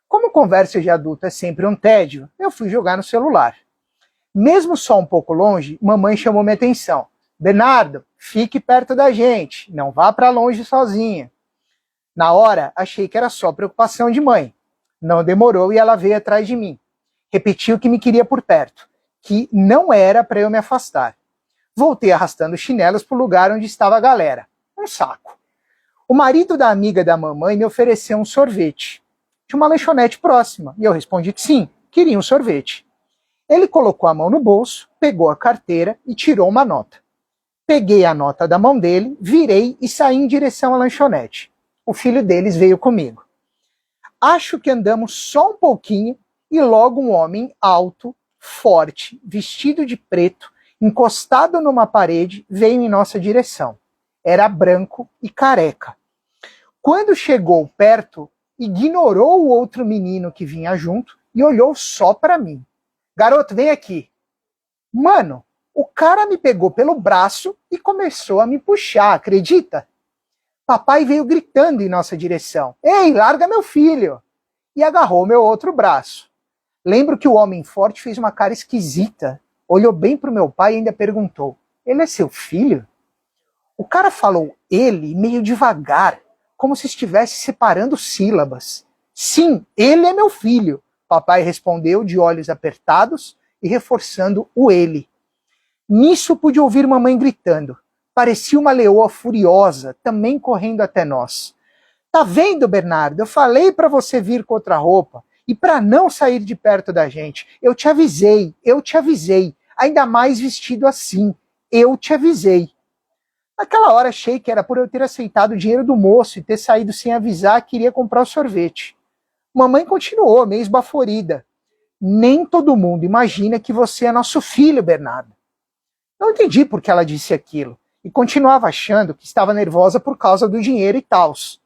Como conversa de adulto é sempre um tédio, eu fui jogar no celular. Mesmo só um pouco longe, mamãe chamou minha atenção. Bernardo, fique perto da gente, não vá para longe sozinha. Na hora, achei que era só preocupação de mãe. Não demorou e ela veio atrás de mim. Repetiu que me queria por perto, que não era para eu me afastar. Voltei arrastando chinelos para o lugar onde estava a galera. Um saco. O marido da amiga da mamãe me ofereceu um sorvete de uma lanchonete próxima, e eu respondi que sim, queria um sorvete. Ele colocou a mão no bolso, pegou a carteira e tirou uma nota. Peguei a nota da mão dele, virei e saí em direção à lanchonete. O filho deles veio comigo. Acho que andamos só um pouquinho e logo um homem alto, forte, vestido de preto, encostado numa parede, veio em nossa direção. Era branco e careca. Quando chegou perto, ignorou o outro menino que vinha junto e olhou só para mim. Garoto, vem aqui. Mano, o cara me pegou pelo braço e começou a me puxar, acredita? Papai veio gritando em nossa direção. Ei, larga meu filho! E agarrou meu outro braço. Lembro que o homem forte fez uma cara esquisita, olhou bem pro meu pai e ainda perguntou, ele é seu filho? O cara falou ele meio devagar, como se estivesse separando sílabas. Sim, ele é meu filho, papai respondeu de olhos apertados e reforçando o ele. Nisso pude ouvir mamãe gritando. Parecia uma leoa furiosa, também correndo até nós. Tá vendo, Bernardo? Eu falei para você vir com outra roupa e para não sair de perto da gente. Eu te avisei. Ainda mais vestido assim. Eu te avisei. Naquela hora achei que era por eu ter aceitado o dinheiro do moço e ter saído sem avisar que iria comprar o sorvete. Mamãe continuou, meio esbaforida. Nem todo mundo imagina que você é nosso filho, Bernardo. Não entendi por que ela disse aquilo e continuava achando que estava nervosa por causa do dinheiro e tals.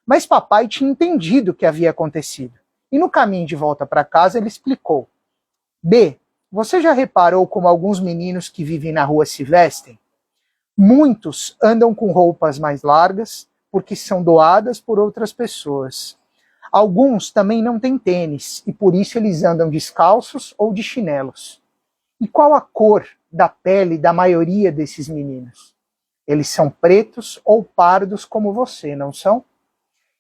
Mas papai tinha entendido o que havia acontecido. E no caminho de volta para casa ele explicou. B, você já reparou como alguns meninos que vivem na rua se vestem? Muitos andam com roupas mais largas porque são doadas por outras pessoas. Alguns também não têm tênis e por isso eles andam descalços ou de chinelos. E qual a cor da pele da maioria desses meninos? Eles são pretos ou pardos como você, não são?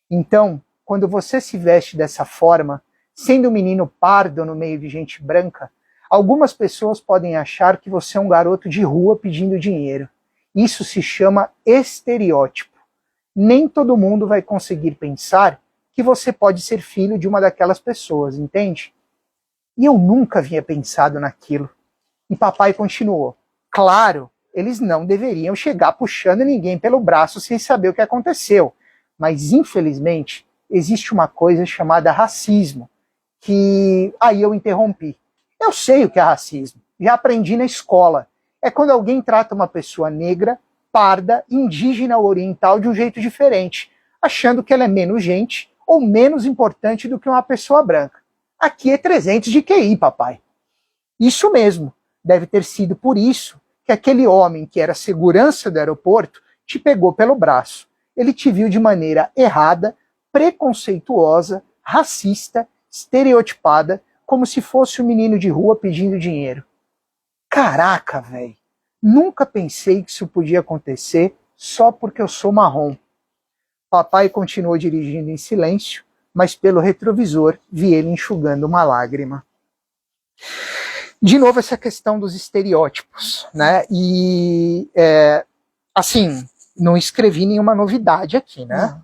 Então, quando você se veste dessa forma, sendo um menino pardo no meio de gente branca, algumas pessoas podem achar que você é um garoto de rua pedindo dinheiro. Isso se chama estereótipo. Nem todo mundo vai conseguir pensar que você pode ser filho de uma daquelas pessoas, entende? E eu nunca havia pensado naquilo. E papai continuou. Claro, eles não deveriam chegar puxando ninguém pelo braço sem saber o que aconteceu. Mas, infelizmente, existe uma coisa chamada racismo, que aí eu interrompi. Eu sei o que é racismo, já aprendi na escola. É quando alguém trata uma pessoa negra, parda, indígena ou oriental de um jeito diferente, achando que ela é menos gente ou menos importante do que uma pessoa branca. Aqui é 300 de QI, papai. Isso mesmo, deve ter sido por isso que aquele homem que era segurança do aeroporto te pegou pelo braço. Ele te viu de maneira errada, preconceituosa, racista, estereotipada, como se fosse um menino de rua pedindo dinheiro. Caraca, velho. Nunca pensei que isso podia acontecer só porque eu sou marrom. Papai continuou dirigindo em silêncio, mas pelo retrovisor vi ele enxugando uma lágrima. De novo essa questão dos estereótipos, né? E, assim, não escrevi nenhuma novidade aqui, né?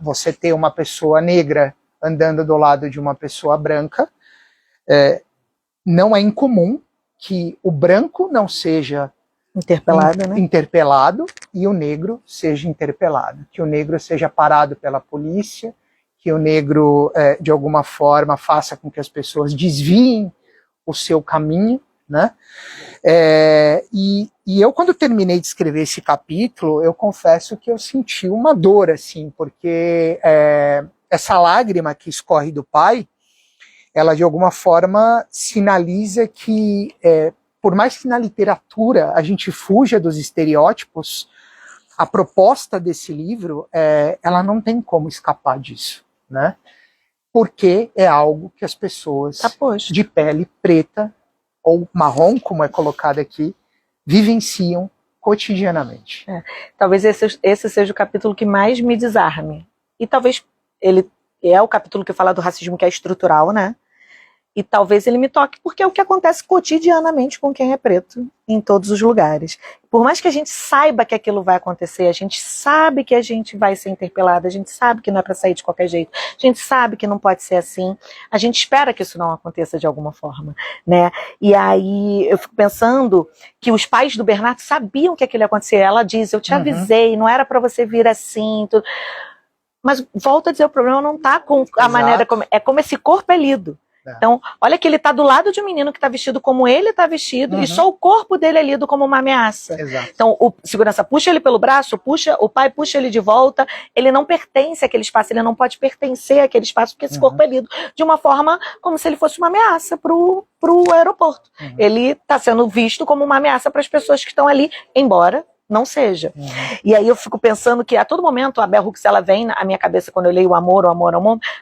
Você ter uma pessoa negra andando do lado de uma pessoa branca, não é incomum que o branco não seja interpelado e o negro seja interpelado, que o negro seja parado pela polícia, que o negro, de alguma forma, faça com que as pessoas desviem o seu caminho, né? E eu, quando terminei de escrever esse capítulo, eu confesso que eu senti uma dor, assim, porque essa lágrima que escorre do pai, ela de alguma forma sinaliza que, por mais que na literatura a gente fuja dos estereótipos, a proposta desse livro, ela não tem como escapar disso, né? Porque é algo que as pessoas de pele preta ou marrom, como é colocado aqui, vivenciam cotidianamente. Talvez esse seja o capítulo que mais me desarme. E talvez ele é o capítulo que fala do racismo que é estrutural, né? E talvez ele me toque, porque é o que acontece cotidianamente com quem é preto, em todos os lugares. Por mais que a gente saiba que aquilo vai acontecer, a gente sabe que a gente vai ser interpelado, a gente sabe que não é para sair de qualquer jeito, a gente sabe que não pode ser assim, a gente espera que isso não aconteça de alguma forma, né? E aí eu fico pensando que os pais do Bernardo sabiam que aquilo ia acontecer. Ela diz, eu te avisei, não era para você vir assim, tudo. Mas volto a dizer, o problema não está com a maneira como... É como esse corpo é lido. Então, olha que ele está do lado de um menino que está vestido como ele está vestido, e só o corpo dele é lido como uma ameaça. Exato. Então, o segurança puxa ele pelo braço, o pai puxa ele de volta, ele não pertence àquele espaço, ele não pode pertencer àquele espaço, porque esse corpo é lido de uma forma como se ele fosse uma ameaça pro aeroporto. Ele está sendo visto como uma ameaça para as pessoas que estão ali, embora não seja. E aí eu fico pensando que a todo momento a Bell Hooks, ela vem na minha cabeça quando eu leio o amor,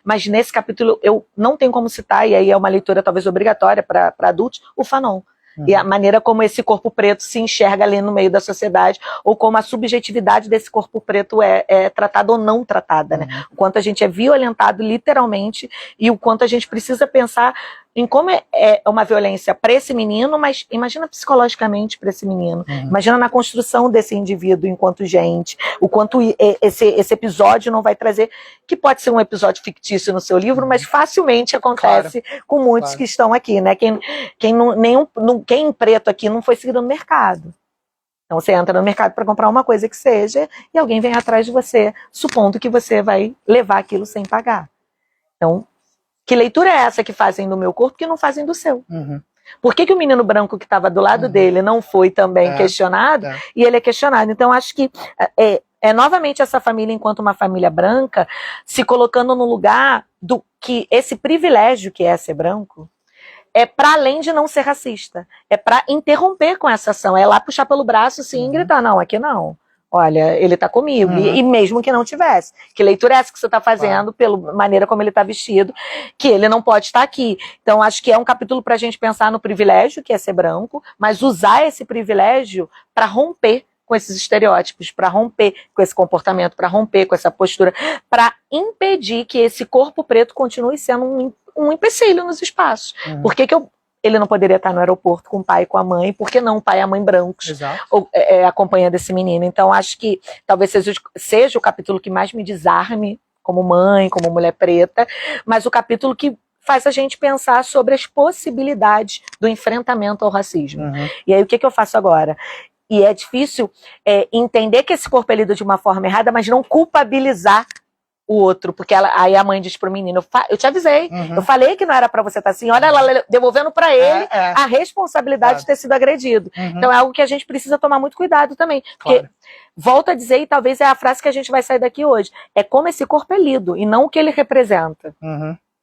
mas nesse capítulo eu não tenho como citar, e aí é uma leitura talvez obrigatória para adultos, o Fanon. E a maneira como esse corpo preto se enxerga ali no meio da sociedade, ou como a subjetividade desse corpo preto é tratada ou não tratada, né? O quanto a gente é violentado literalmente, e o quanto a gente precisa pensar em como é uma violência para esse menino, mas imagina psicologicamente para esse menino. Imagina na construção desse indivíduo enquanto gente, o quanto esse episódio não vai trazer, que pode ser um episódio fictício no seu livro, mas facilmente acontece com muitos que estão aqui, né? Quem preto aqui não foi seguido no mercado. Então você entra no mercado para comprar uma coisa que seja, e alguém vem atrás de você, supondo que você vai levar aquilo sem pagar. Então, que leitura é essa que fazem do meu corpo que não fazem do seu? Por que o menino branco que estava do lado dele não foi também questionado e ele é questionado? Então, acho que é novamente essa família, enquanto uma família branca, se colocando no lugar do que esse privilégio que é ser branco, é para além de não ser racista. É para interromper com essa ação. É lá puxar pelo braço assim, e gritar, não, aqui não. Olha, ele está comigo. E mesmo que não tivesse. Que leitura é essa que você está fazendo, pela maneira como ele está vestido, que ele não pode estar aqui. Então, acho que é um capítulo para a gente pensar no privilégio, que é ser branco, mas usar esse privilégio para romper com esses estereótipos, para romper com esse comportamento, para romper com essa postura, para impedir que esse corpo preto continue sendo um empecilho nos espaços. Por que ele não poderia estar no aeroporto com o pai e com a mãe? Por que não o pai e a mãe brancos acompanhando esse menino? Então, acho que talvez seja o capítulo que mais me desarme como mãe, como mulher preta, mas o capítulo que faz a gente pensar sobre as possibilidades do enfrentamento ao racismo. E aí, o que eu faço agora? E é difícil entender que esse corpo é lido de uma forma errada, mas não culpabilizar o outro, porque aí a mãe diz pro menino, eu te avisei, eu falei que não era pra você estar assim, olha ela devolvendo pra ele a responsabilidade de ter sido agredido. Então é algo que a gente precisa tomar muito cuidado também, porque, volto a dizer, e talvez é a frase que a gente vai sair daqui hoje, é como esse corpo é lido, e não o que ele representa.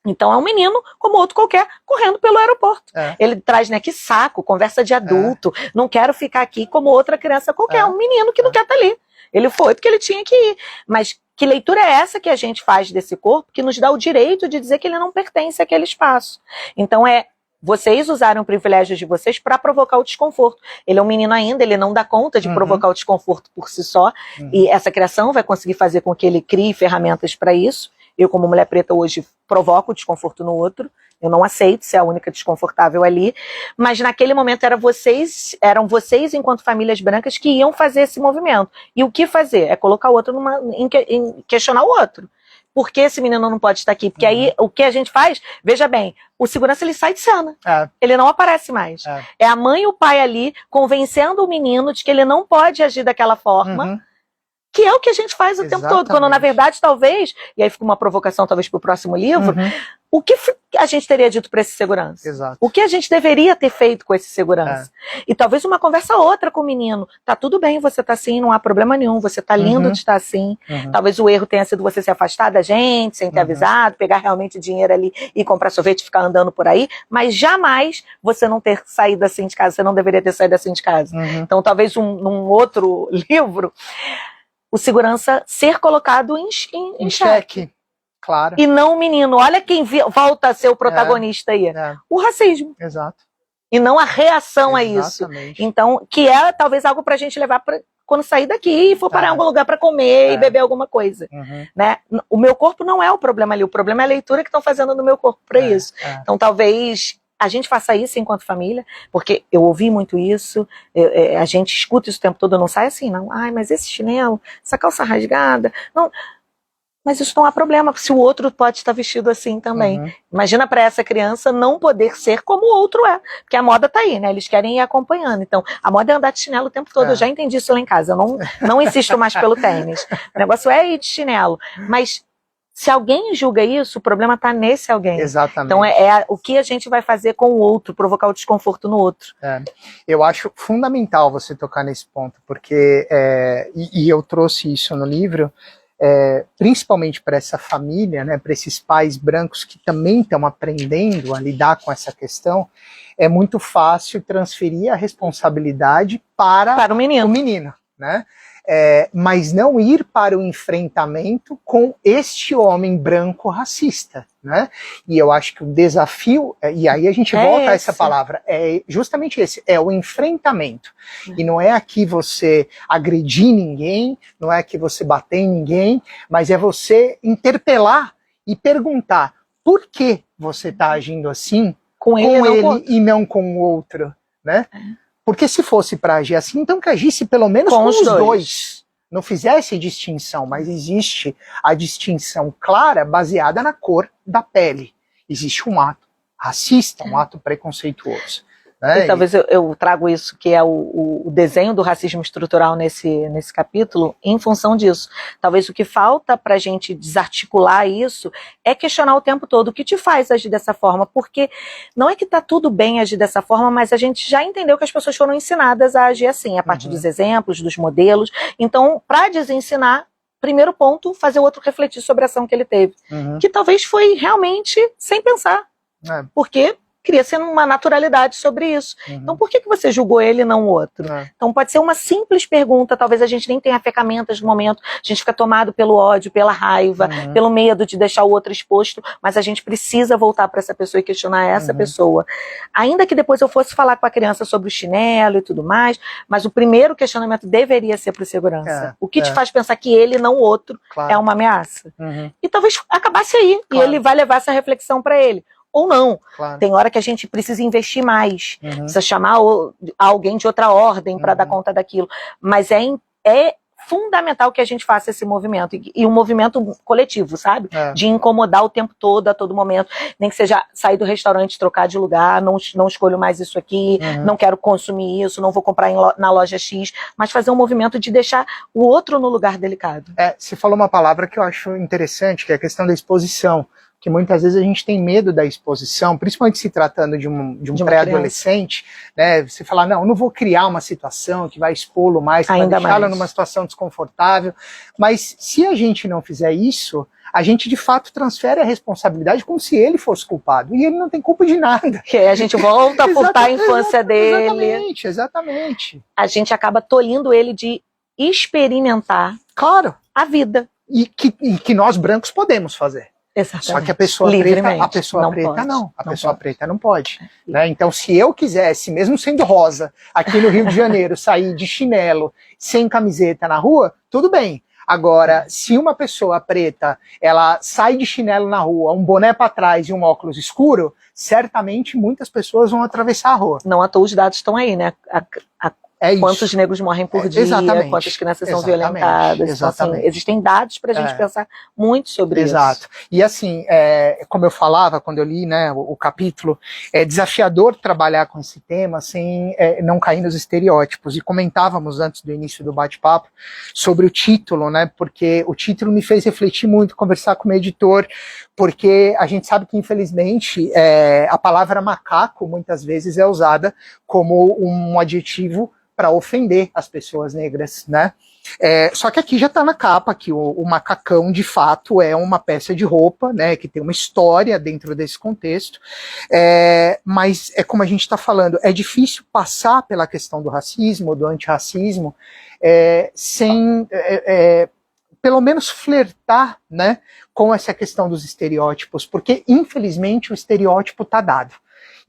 Então é um menino, como outro qualquer, correndo pelo aeroporto. Ele traz, né, que saco, conversa de adulto, não quero ficar aqui como outra criança qualquer, um menino que não quer estar ali. Ele foi porque ele tinha que ir. Mas que leitura é essa que a gente faz desse corpo que nos dá o direito de dizer que ele não pertence àquele espaço? Então vocês usaram o privilégio de vocês para provocar o desconforto. Ele é um menino ainda, ele não dá conta de provocar o desconforto por si só, e essa criação vai conseguir fazer com que ele crie ferramentas para isso. Eu, como mulher preta, hoje provoco o desconforto no outro. Eu não aceito ser a única desconfortável ali. Mas naquele momento eram vocês, enquanto famílias brancas, que iam fazer esse movimento. E o que fazer? É colocar o outro em questionar o outro. Por que esse menino não pode estar aqui? Porque aí o que a gente faz, veja bem, o segurança ele sai de cena. Ele não aparece mais. É a mãe e o pai ali convencendo o menino de que ele não pode agir daquela forma. Que é o que a gente faz o tempo todo, quando na verdade talvez, e aí fica uma provocação talvez para o próximo livro, o que a gente teria dito para esse segurança? O que a gente deveria ter feito com esse segurança? E talvez uma conversa outra com o menino, tá tudo bem você tá assim, não há problema nenhum, você tá lindo de estar assim, talvez o erro tenha sido você se afastar da gente, sem ter avisado, pegar realmente dinheiro ali e comprar sorvete e ficar andando por aí, mas jamais você não ter saído assim de casa, você não deveria ter saído assim de casa. Então talvez num outro livro, o segurança ser colocado em xeque. Claro. E não o menino. Olha quem volta a ser o protagonista aí. O racismo. Exato. e não a reação a isso. Exatamente. Então, que é talvez algo pra gente levar pra quando sair daqui e for parar em algum lugar para comer e beber alguma coisa. Né? O meu corpo não é o problema ali, o problema é a leitura que estão fazendo no meu corpo para isso. Então, talvez a gente faça isso enquanto família, porque eu ouvi muito isso, a gente escuta isso o tempo todo, não sai assim, não. Ai, mas esse chinelo, essa calça rasgada, não... Mas isso não há problema, se o outro pode estar vestido assim também. Imagina para essa criança não poder ser como o outro é, porque a moda tá aí, né? Eles querem ir acompanhando. Então, a moda é andar de chinelo o tempo todo. Eu já entendi isso lá em casa. Eu não insisto mais pelo tênis. O negócio é ir de chinelo. Mas se alguém julga isso, o problema tá nesse alguém. Exatamente. Então, o que a gente vai fazer com o outro, provocar o desconforto no outro. Eu acho fundamental você tocar nesse ponto, porque, e eu trouxe isso no livro, principalmente para essa família, né, para esses pais brancos que também estão aprendendo a lidar com essa questão, é muito fácil transferir a responsabilidade para o menino, né? Mas não ir para o enfrentamento com este homem branco racista, né? E eu acho que o desafio, e aí a gente volta a essa palavra, é justamente esse, é o enfrentamento. E não é aqui você agredir ninguém, não é aqui você bater em ninguém, mas é você interpelar e perguntar por que você está agindo assim com ele e não com o outro, né? Porque se fosse para agir assim, então que agisse pelo menos com os dois. Não fizesse distinção, mas existe a distinção clara baseada na cor da pele. Existe um ato racista, um ato preconceituoso. Né? E talvez eu trago isso, que é o desenho do racismo estrutural nesse capítulo, em função disso. Talvez o que falta para a gente desarticular isso é questionar o tempo todo o que te faz agir dessa forma, porque não é que está tudo bem agir dessa forma, mas a gente já entendeu que as pessoas foram ensinadas a agir assim, a partir dos exemplos, dos modelos. Então, para desensinar, primeiro ponto, fazer o outro refletir sobre a ação que ele teve, que talvez foi realmente sem pensar, porque queria ser uma naturalidade sobre isso. Então, por que você julgou ele e não o outro? Então, pode ser uma simples pergunta, talvez a gente nem tenha ferramentas no momento, a gente fica tomado pelo ódio, pela raiva, pelo medo de deixar o outro exposto, mas a gente precisa voltar para essa pessoa e questionar essa pessoa. Ainda que depois eu fosse falar com a criança sobre o chinelo e tudo mais, mas o primeiro questionamento deveria ser para o segurança. O que te faz pensar que ele, não o outro, é uma ameaça? E talvez acabasse aí, e ele vai levar essa reflexão para ele. Ou não. Tem hora que a gente precisa investir mais, precisa chamar alguém de outra ordem para dar conta daquilo. Mas é fundamental que a gente faça esse movimento, e um movimento coletivo, sabe? De incomodar o tempo todo, a todo momento. Nem que seja sair do restaurante, trocar de lugar, não escolho mais isso aqui, não quero consumir isso, não vou comprar na loja X, mas fazer um movimento de deixar o outro no lugar delicado. Você falou uma palavra que eu acho interessante, que é a questão da exposição. Que muitas vezes a gente tem medo da exposição, principalmente se tratando de um pré-adolescente, né? Você fala, não vou criar uma situação que vai expô-lo mais, para deixá-lo numa situação desconfortável. Mas se a gente não fizer isso, a gente de fato transfere a responsabilidade como se ele fosse culpado. E ele não tem culpa de nada. Que a gente volta a apontar a infância dele. Exatamente. A gente acaba tolhindo ele de experimentar a vida. E que nós brancos podemos fazer. Exatamente. Só que a pessoa preta não pode. Né? Então, se eu quisesse, mesmo sendo rosa, aqui no Rio de Janeiro, sair de chinelo, sem camiseta na rua, tudo bem. Agora, se uma pessoa preta, ela sai de chinelo na rua, um boné para trás e um óculos escuro, certamente muitas pessoas vão atravessar a rua. Não à toa os dados estão aí, né? Quantos negros morrem por dia, quantas crianças são violentadas. Então, assim, existem dados para a gente pensar muito sobre isso. E assim, como eu falava quando eu li, né, o capítulo, é desafiador trabalhar com esse tema sem não cair nos estereótipos. E comentávamos antes do início do bate-papo sobre o título, né, porque o título me fez refletir muito, conversar com o meu editor, porque a gente sabe que, infelizmente, a palavra macaco muitas vezes é usada como um adjetivo para ofender as pessoas negras, né? Só que aqui já está na capa que o macacão, de fato, é uma peça de roupa, né? Que tem uma história dentro desse contexto. Mas é como a gente está falando, é difícil passar pela questão do racismo, do antirracismo, sem pelo menos flertar, né, com essa questão dos estereótipos, porque infelizmente o estereótipo está dado.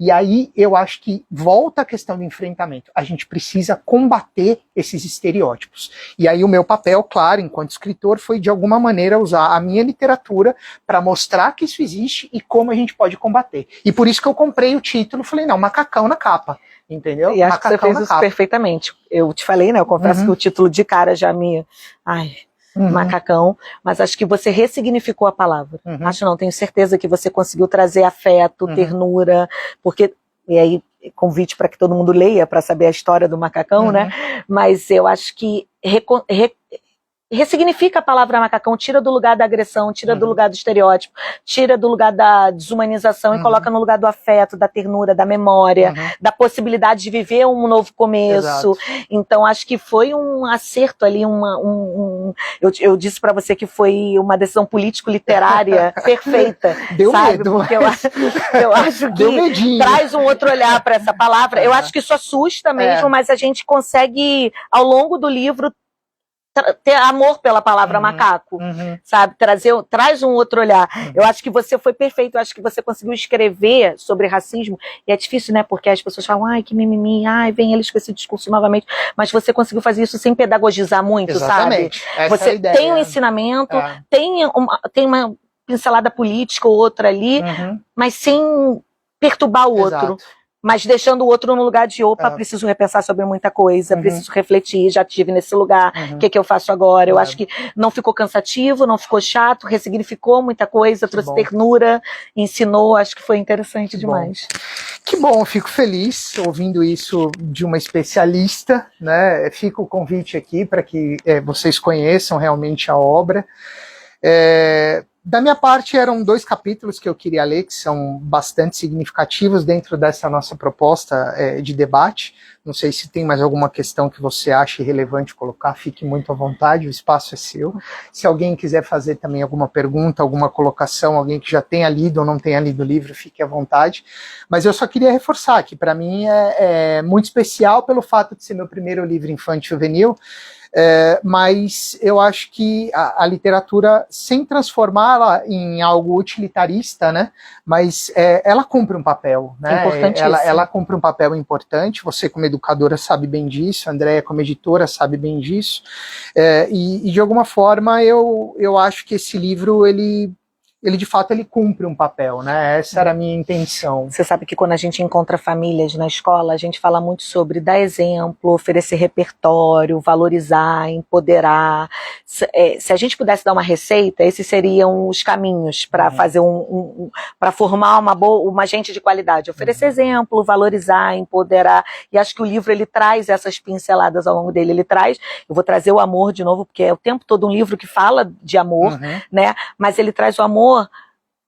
E aí eu acho que volta a questão do enfrentamento. A gente precisa combater esses estereótipos. E aí o meu papel, claro, enquanto escritor, foi de alguma maneira usar a minha literatura para mostrar que isso existe e como a gente pode combater. E por isso que eu comprei o título, falei, não, macacão na capa. Entendeu? E acho que você fez isso perfeitamente. Eu te falei, né? Eu confesso que o título de cara já me... Ai, macacão. Mas acho que você ressignificou a palavra. Acho não, tenho certeza que você conseguiu trazer afeto, ternura, porque... E aí, convite para que todo mundo leia para saber a história do macacão, né? Mas eu acho que ressignifica a palavra macacão, tira do lugar da agressão, tira do lugar do estereótipo, tira do lugar da desumanização e coloca no lugar do afeto, da ternura, da memória, da possibilidade de viver um novo começo. Exato. Então acho que foi um acerto ali, eu disse para você que foi uma decisão político-literária perfeita. Deu sabe? medo. Porque eu acho que traz um outro olhar para essa palavra. Eu acho que isso assusta mesmo, mas a gente consegue, ao longo do livro, ter amor pela palavra macaco, sabe? Traz um outro olhar. Eu acho que você foi perfeito, eu acho que você conseguiu escrever sobre racismo, e é difícil, né? Porque as pessoas falam, ai, que mimimi, ai, vem eles com esse discurso novamente, mas você conseguiu fazer isso sem pedagogizar muito, exatamente. Sabe? Essa você é a ideia. Tem um ensinamento, tem uma pincelada política ou outra ali, mas sem perturbar o outro. Mas deixando o outro no lugar de, opa, preciso repensar sobre muita coisa, preciso refletir, já estive nesse lugar, o que eu faço agora? Eu acho que não ficou cansativo, não ficou chato, ressignificou muita coisa, trouxe ternura, ensinou, acho que foi interessante demais. Que bom, fico feliz ouvindo isso de uma especialista, né? Fica o convite aqui para que vocês conheçam realmente a obra. Da minha parte, eram 2 capítulos que eu queria ler, que são bastante significativos dentro dessa nossa proposta de debate. Não sei se tem mais alguma questão que você ache relevante colocar, fique muito à vontade, o espaço é seu. Se alguém quiser fazer também alguma pergunta, alguma colocação, alguém que já tenha lido ou não tenha lido o livro, fique à vontade. Mas eu só queria reforçar que para mim é muito especial pelo fato de ser meu primeiro livro infanto-juvenil, mas eu acho que a literatura, sem transformá-la em algo utilitarista, né, mas ela cumpre um papel, né, ela cumpre um papel importante, você como educadora sabe bem disso, a Andréia como editora sabe bem disso, e de alguma forma eu acho que esse livro, ele de fato ele cumpre um papel, né? Essa era a minha intenção. Você sabe que quando a gente encontra famílias na escola, a gente fala muito sobre dar exemplo, oferecer repertório, valorizar, empoderar. Se a gente pudesse dar uma receita, esses seriam os caminhos para fazer para formar uma gente de qualidade. Oferecer exemplo, valorizar, empoderar. E acho que o livro ele traz essas pinceladas ao longo dele. Eu vou trazer o amor de novo, porque é o tempo todo um livro que fala de amor, né? Mas ele traz o amor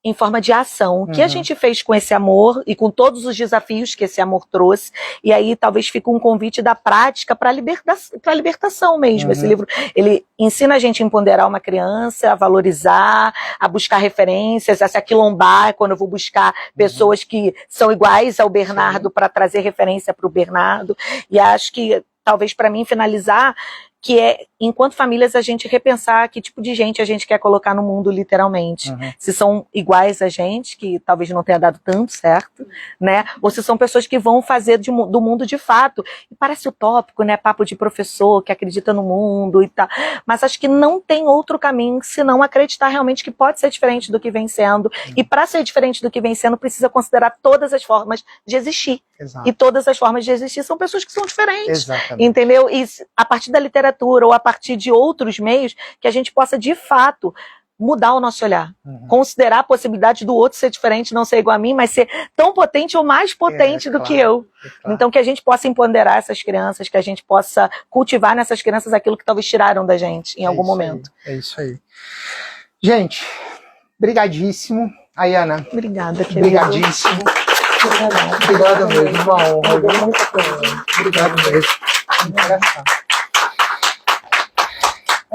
em forma de ação. O que a gente fez com esse amor e com todos os desafios que esse amor trouxe, e aí talvez fique um convite da prática para a libertação mesmo. Esse livro, ele ensina a gente a empoderar uma criança, a valorizar, a buscar referências, a se aquilombar quando eu vou buscar pessoas que são iguais ao Bernardo para trazer referência para o Bernardo. E acho que, talvez para mim finalizar, que é, enquanto famílias, a gente repensar que tipo de gente a gente quer colocar no mundo, literalmente. Se são iguais a gente, que talvez não tenha dado tanto certo, né? Ou se são pessoas que vão fazer do mundo de fato. E parece utópico, né? Papo de professor que acredita no mundo e tal. Mas acho que não tem outro caminho senão acreditar realmente que pode ser diferente do que vem sendo. E para ser diferente do que vem sendo, precisa considerar todas as formas de existir. Exato. E todas as formas de existir são pessoas que são diferentes. Exatamente. Entendeu? E a partir da literatura ou a partir de outros meios, que a gente possa, de fato, mudar o nosso olhar. Considerar a possibilidade do outro ser diferente, não ser igual a mim, mas ser tão potente ou mais potente do que eu. Então, que a gente possa empoderar essas crianças, que a gente possa cultivar nessas crianças aquilo que talvez tiraram da gente em algum momento. É isso aí. Gente, brigadíssimo. Ayana. Obrigada, querida. Brigadíssimo. Obrigado mesmo. Uma honra. Obrigado mesmo.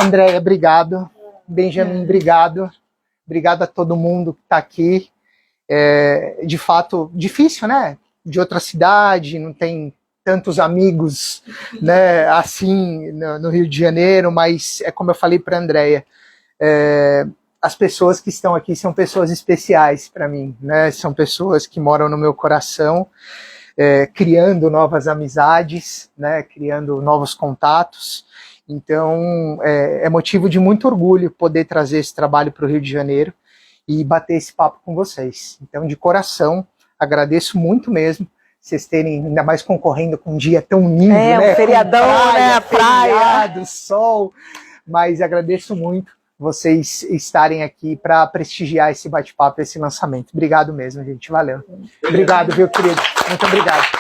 Andréia, obrigado. Benjamin, obrigado. Obrigado a todo mundo que está aqui. De fato, difícil, né? De outra cidade, não tem tantos amigos, né, assim, no Rio de Janeiro, mas é como eu falei para a Andréia, as pessoas que estão aqui são pessoas especiais para mim, né? São pessoas que moram no meu coração, criando novas amizades, né? Criando novos contatos. Então, é motivo de muito orgulho poder trazer esse trabalho para o Rio de Janeiro e bater esse papo com vocês. Então, de coração, agradeço muito mesmo vocês terem, ainda mais concorrendo com um dia tão lindo, né? Um feriadão, praia, né? Praia. Feriado, sol. Mas agradeço muito vocês estarem aqui para prestigiar esse bate-papo, esse lançamento. Obrigado mesmo, gente. Valeu. Obrigado, viu, querido? Muito obrigado.